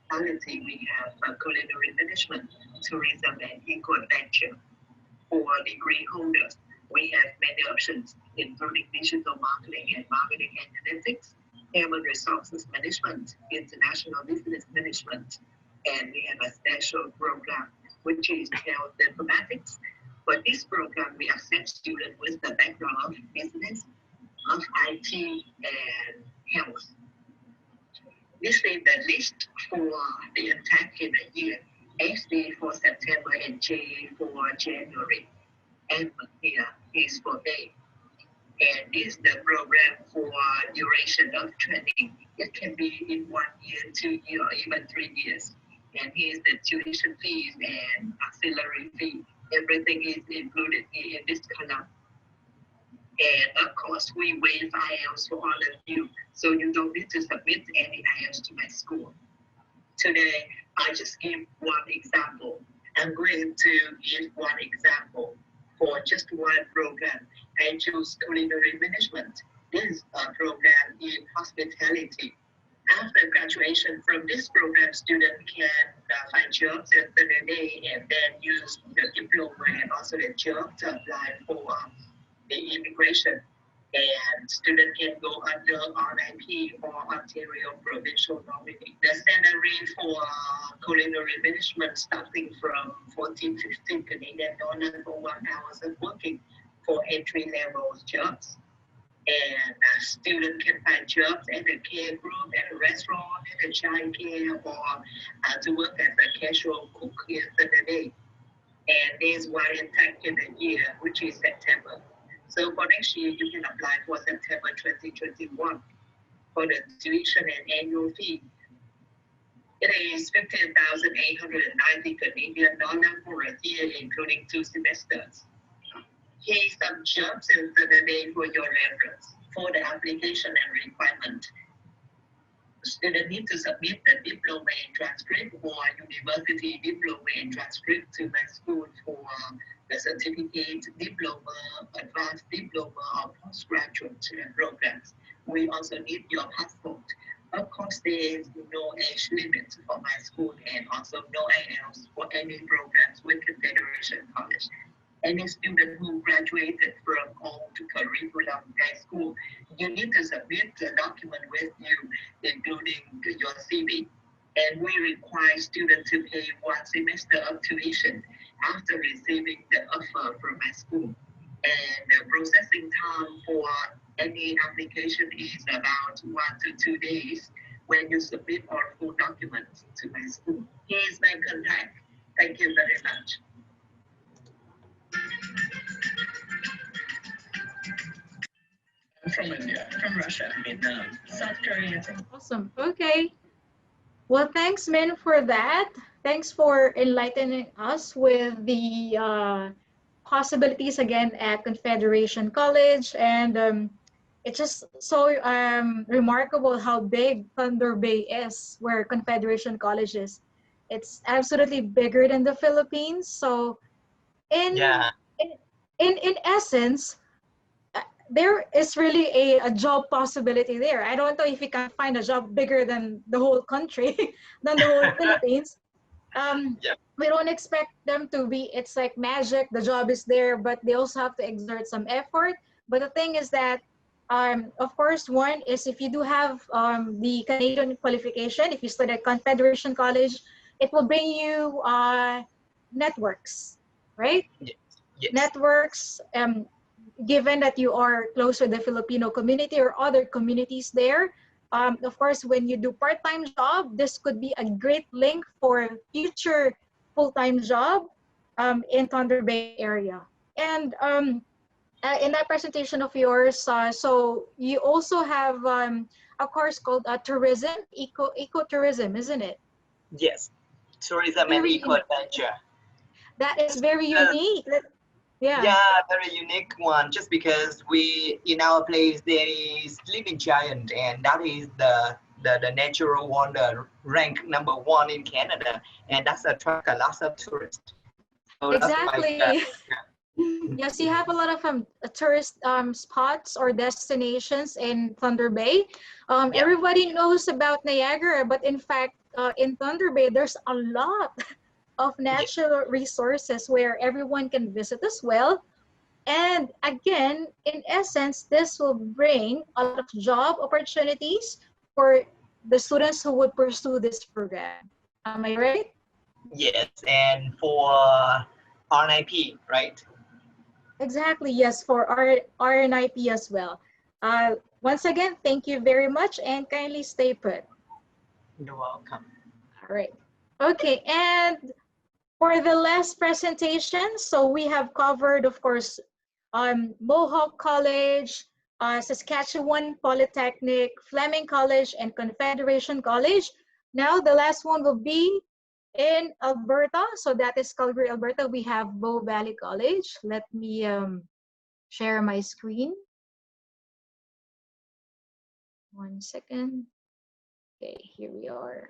hospitality, we have culinary management, tourism, and eco-adventure. For degree holders, we have many options, including digital marketing and marketing analytics, human resources management, international business management, and we have a special program, which is health informatics. For this program, we accept students with the background of business, of IT, and health. This is the list for the entire year. SD for September and J for January. M here is for May. And this is the program for duration of training. It can be in 1 year, 2 years, or even 3 years. And here's the tuition fees and auxiliary fee. Everything is included in this column. And of course, we waive IELTS for all of you, so you don't need to submit any IELTS to my school. Today, I just give one example. I'm going to give one example for just one program. I choose culinary management. This is a program in hospitality. After graduation from this program, students can find jobs at the day and then use the diploma and also the job to apply for the immigration. And students can go under RIP or Ontario Provincial Nominee. The salary for culinary management starting from 14, 15 Canadian dollars for 1 hour of working for entry-level jobs. And students can find jobs at a care group, at a restaurant, at a child care, or to work as a casual cook here for the day. And there's one intake in the year, which is September. So for next year, you can apply for September 2021 for the tuition and annual fee. It is 15,890 Canadian dollars for a year, including 2 semesters. Here's some jobs in the day for your reference. For the application and requirement, students need to submit the diploma and transcript or university diploma and transcript to my school for the certificate, diploma, advanced diploma, or postgraduate programs. We also need your passport. Of course, there is no age limit for my school and also no IELTS for any programs with Confederation College. Any student who graduated from old curriculum high school, you need to submit the document with you, including your CV. And we require students to pay 1 semester of tuition after receiving the offer from my school. And the processing time for any application is about 1 to 2 days when you submit all full documents to my school. Here's my contact. Thank you very much. From India, from Russia, Vietnam, South Korea. Awesome. Okay. Well, thanks, Min, for that. Thanks for enlightening us with the possibilities again at Confederation College. And it's just so remarkable how big Thunder Bay is, where Confederation College is. It's absolutely bigger than the Philippines. So in Yeah. in essence, there is really a job possibility there. I don't know if you can find a job bigger than the whole country, than the whole Philippines. Yeah. We don't expect them to be, it's like magic, the job is there, but they also have to exert some effort. But the thing is that, of course, one is if you do have the Canadian qualification, if you study at Confederation College, it will bring you networks, right? Yes. Yes. Networks, given that you are close with the Filipino community or other communities there. Of course, when you do part-time job, this could be a great link for future full-time job in Thunder Bay area. And in that presentation of yours, so you also have a course called tourism, ecotourism, isn't it? Yes. Tourism and eco-adventure. That is very unique. Yeah, very unique one. Just because we in our place there is sleeping giant, and that is the natural wonder ranked #1 in Canada, and that's attract a lot of tourists. So Exactly. That's Yes, you have a lot of tourist spots or destinations in Thunder Bay. Everybody knows about Niagara, but in fact, in Thunder Bay, there's a lot of natural resources where everyone can visit as well. And again, in essence, this will bring a lot of job opportunities for the students who would pursue this program. Am I right? Yes, and for RNIP, right? Exactly, yes, for our RNIP as well. Once again, thank you very much and kindly stay put. You're welcome. All right. Okay, and for the last presentation, so we have covered, of course, Mohawk College, Saskatchewan Polytechnic, Fleming College, and Confederation College. Now, the last one will be in Alberta. So that is Calgary, Alberta. We have Bow Valley College. Let me share my screen. 1 second. Okay, here we are.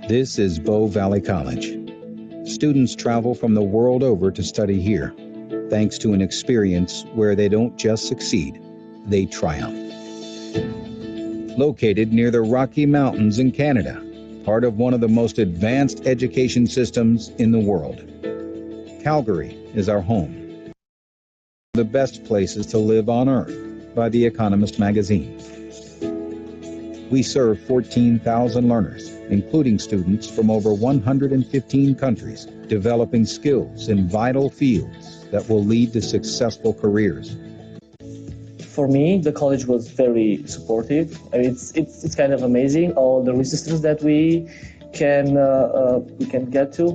This is Bow Valley College. Students travel from the world over to study here, thanks to an experience where they don't just succeed, they triumph. Located near the Rocky Mountains in Canada, part of one of the most advanced education systems in the world. Calgary is our home. The best places to live on Earth by The Economist magazine. We serve 14,000 learners, including students from over 115 countries, developing skills in vital fields that will lead to successful careers. For me, the college was very supportive. It's kind of amazing, all the resources that we can get to.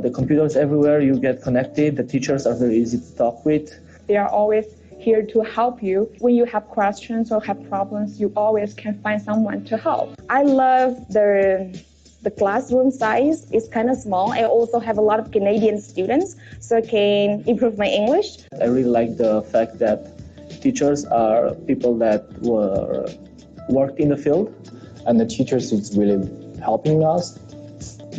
The computers everywhere, you get connected. The teachers are very easy to talk with. They are always here to help you. When you have questions or have problems, you always can find someone to help. I love the classroom size. It's kind of small. I also have a lot of Canadian students, so I can improve my English. I really like the fact that teachers are people that worked in the field, and the teachers is really helping us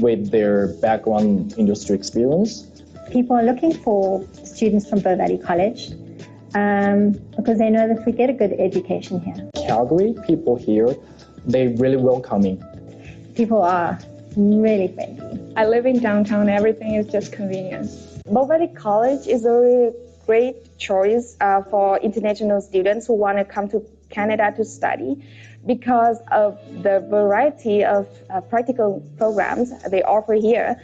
with their background industry experience. People are looking for students from Bow Valley College because they know that we get a good education here. Calgary, people here, they're really welcoming. People are really friendly. I live in downtown, everything is just convenience. Bow Valley College is a really great choice for international students who want to come to Canada to study because of the variety of practical programs they offer here.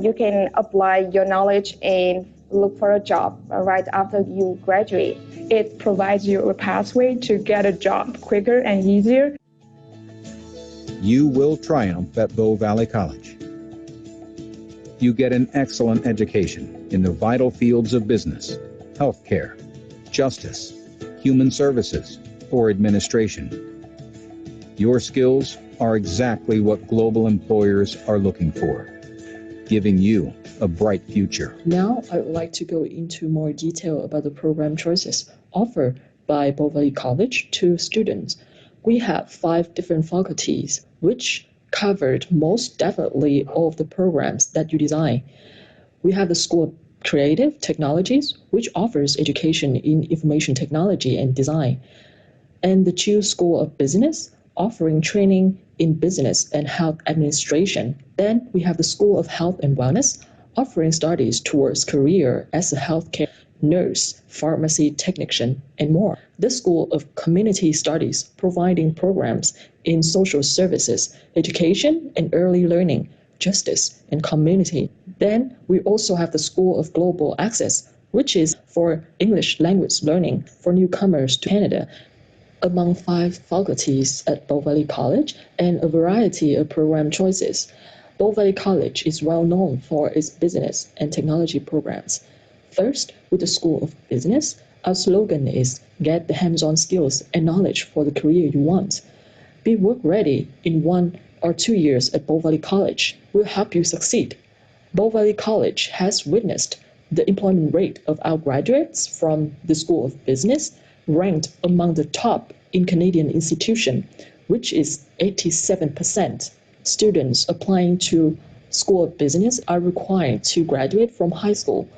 You can apply your knowledge in look for a job right after you graduate. It provides you a pathway to get a job quicker and easier. You will triumph at Bow Valley College. You get an excellent education in the vital fields of business, healthcare, justice, human services, or administration. Your skills are exactly what global employers are looking for, giving you a bright future. Now, I would like to go into more detail about the program choices offered by Bow Valley College to students. We have 5 different faculties, which covered most definitely all of the programs that you design. We have the School of Creative Technologies, which offers education in information technology and design, and the Chu School of Business, offering training in business and health administration. Then we have the School of Health and Wellness, offering studies towards career as a healthcare nurse, pharmacy technician, and more. The School of Community Studies, providing programs in social services, education and early learning, justice, and community. Then we also have the School of Global Access, which is for English language learning for newcomers to Canada. Among 5 faculties at Bow Valley College and a variety of program choices, Bow Valley College is well known for its business and technology programs. First, with the School of Business, our slogan is "Get the hands-on skills and knowledge for the career you want." Be work ready in 1 or 2 years at Bow Valley College. We'll help you succeed. Bow Valley College has witnessed the employment rate of our graduates from the School of Business ranked among the top in Canadian institution, which is 87%. Students applying to School of Business are required to graduate from high school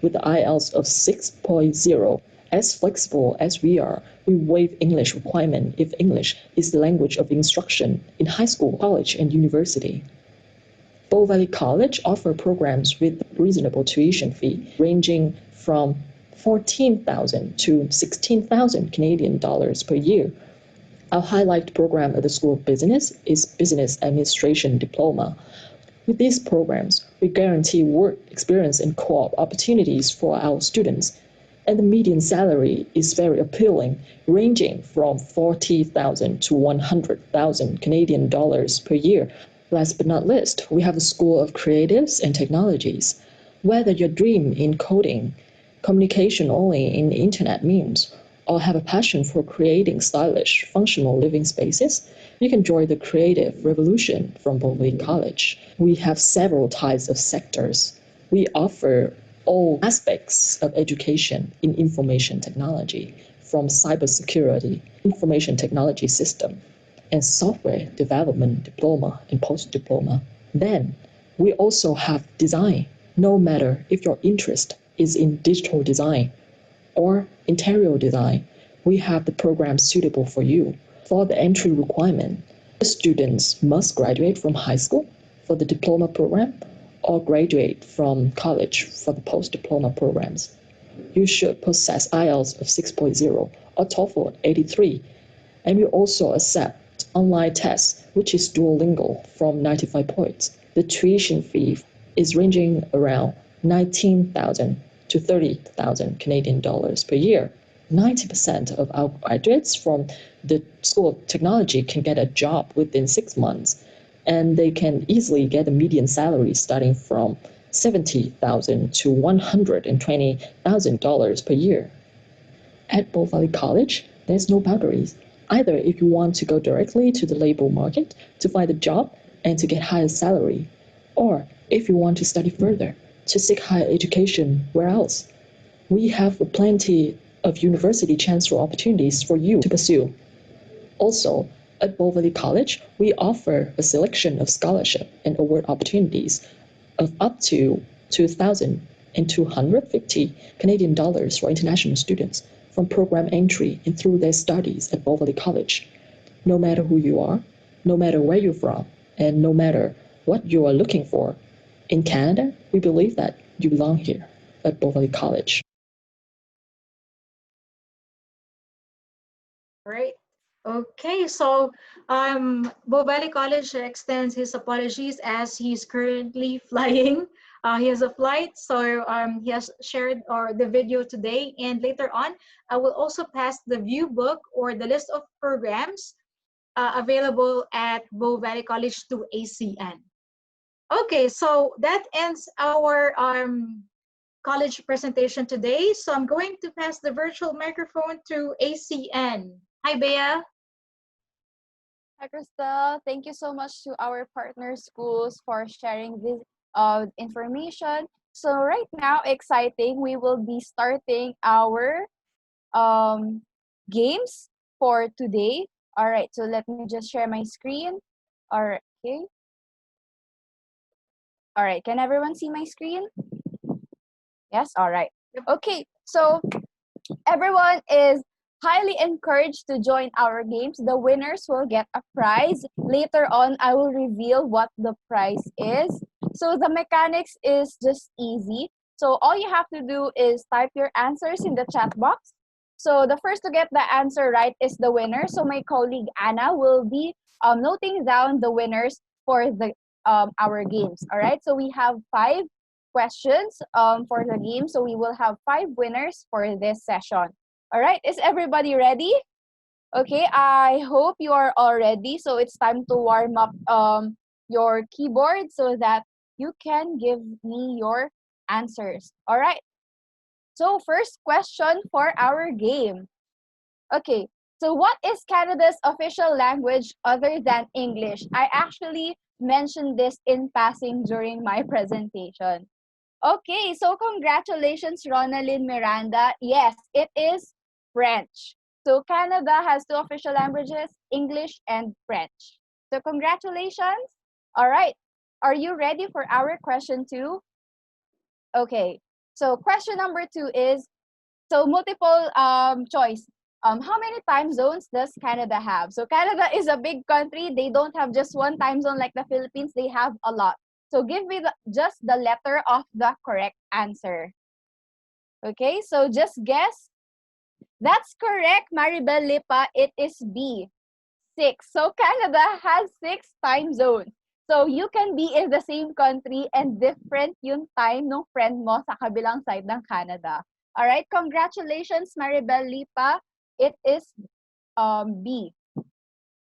with the IELTS of 6.0. As flexible as we are, we waive English requirement if English is the language of instruction in high school, college, and university. Bow Valley College offer programs with reasonable tuition fee ranging from 14,000 to 16,000 Canadian dollars per year. Our highlight program at the School of Business is Business Administration Diploma. With these programs, we guarantee work experience and co-op opportunities for our students, and the median salary is very appealing, ranging from 40,000 to 100,000 Canadian dollars per year. Last but not least, we have the School of Creatives and Technologies. Whether your dream in coding, communication only in internet memes, or have a passion for creating stylish, functional living spaces, you can join the creative revolution from Bow Valley College. We have several types of sectors. We offer all aspects of education in information technology, from cybersecurity, information technology system, and software development diploma and post-diploma. Then, we also have design, no matter if your interest is in digital design or interior design. We have the program suitable for you. For the entry requirement, the students must graduate from high school for the diploma program or graduate from college for the post-diploma programs. You should possess IELTS of 6.0 or TOEFL 83, and we also accept online tests, which is Duolingo from 95 points. The tuition fee is ranging around 19,000 to 30,000 Canadian dollars per year. 90% of our graduates from the School of Technology can get a job within 6 months, and they can easily get a median salary starting from $70,000 to $120,000 per year. At Bow Valley College, there's no boundaries. Either if you want to go directly to the labor market to find a job and to get higher salary, or if you want to study further to seek higher education where else. We have plenty of university transfer opportunities for you to pursue. Also, at Bow Valley College, we offer a selection of scholarship and award opportunities of up to 2,250 Canadian dollars for international students from program entry and through their studies at Bow Valley College. No matter who you are, no matter where you're from, and no matter what you are looking for, in Canada, we believe that you belong here at Bow Valley College. Right. Okay, so Bow Valley College extends his apologies as he's currently flying He has a flight, so he has shared the video today, and later on, I will also pass the view book or the list of programs available at Bow Valley College to ACN. Okay, so that ends our college presentation today. So I'm going to pass the virtual microphone to ACN. Hi, Bea. Hi, Crystal. Thank you so much to our partner schools for sharing this information. So right now, exciting, we will be starting our games for today. All right, so let me just share my screen. All right, okay. All right, can everyone see my screen? Yes, all right. Okay, so everyone is highly encouraged to join our games. The winners will get a prize. Later on, I will reveal what the prize is. So the mechanics is just easy. So all you have to do is type your answers in the chat box. So the first to get the answer right is the winner. So my colleague Anna will be noting down the winners for the our games. All right, so we have 5 questions for the game. So we will have 5 winners for this session. All right, is everybody ready? Okay, I hope you are all ready. So it's time to warm up your keyboard so that you can give me your answers. All right, so first question for our game. Okay, so what is Canada's official language other than English? I actually mentioned this in passing during my presentation. Okay, so congratulations, Ronaldin Miranda. Yes, it is French. So Canada has 2 official languages, English and French. So congratulations. All right, are you ready for our question 2? Okay, so question number 2 is, so multiple choice. How many time zones does Canada have? So Canada is a big country. They don't have just one time zone like the Philippines. They have a lot. So give me just the letter of the correct answer. Okay, so just guess. That's correct, Maribel Lipa. It is B, 6. So Canada has 6 time zones. So you can be in the same country and different yung time ng friend mo sa kabilang side ng Canada. All right, congratulations, Maribel Lipa. It is B.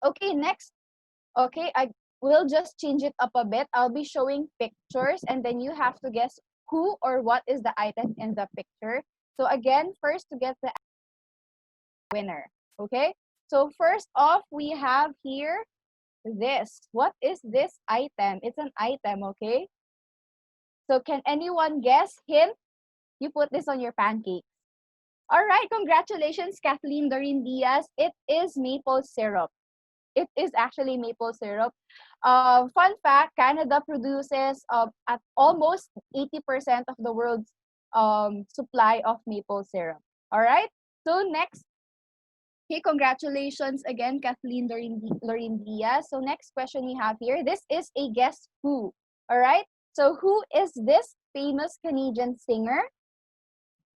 Okay, next. Okay, I will just change it up a bit. I'll be showing pictures and then you have to guess who or what is the item in the picture. So again, first to get the winner. Okay, so first off, we have here this. What is this item? It's an item, okay? So can anyone guess? Hint, you put this on your pancake. All right, congratulations, Kathleen Doreen Diaz. It is maple syrup. It is actually maple syrup. Fun fact, Canada produces at almost 80% of the world's supply of maple syrup. All right, so next. Okay, congratulations again, Kathleen Doreen Diaz. So next question we have here. This is a guess who. All right, so who is this famous Canadian singer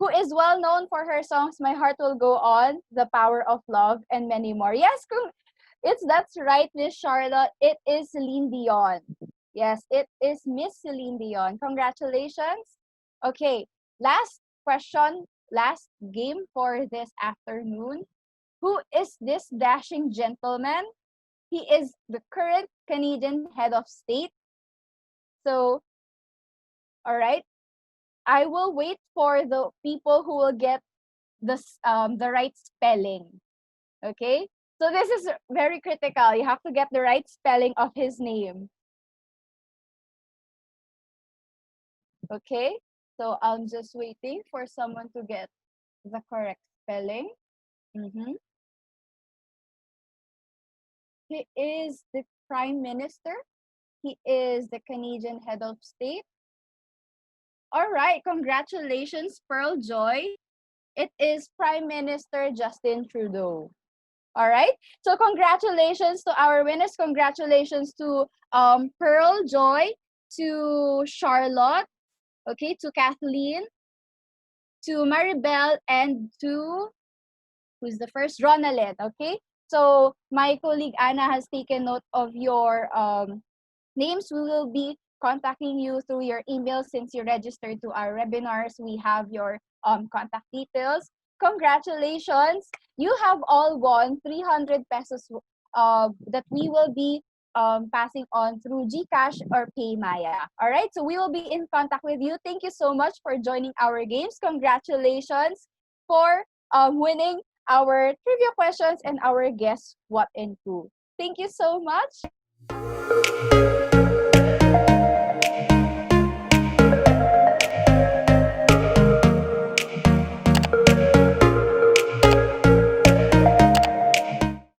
who is well known for her songs My Heart Will Go On, The Power of Love, and many more? Yes, that's right, Miss Charlotte. It is Celine Dion. Yes, it is Miss Celine Dion. Congratulations. Okay, last question, last game for this afternoon. Who is this dashing gentleman? He is the current Canadian head of state. So, all right. I will wait for the people who will get this, the right spelling. Okay? So this is very critical. You have to get the right spelling of his name. Okay? So I'm just waiting for someone to get the correct spelling. He is the Prime Minister. He is the Canadian head of state. All right, congratulations, Pearl Joy. It is Prime Minister Justin Trudeau. All right, so congratulations to our winners. Congratulations to Pearl Joy, to Charlotte, okay, to Kathleen, to Maribel, and to, who's the first? Ronaldin, okay? So my colleague Anna has taken note of your names. We will be contacting you through your email since you registered to our webinars. We have your contact details. Congratulations! You have all won 300 pesos that we will be passing on through GCash or PayMaya. All right, so we will be in contact with you. Thank you so much for joining our games. Congratulations for winning our trivia questions and our guess what and who. Thank you so much.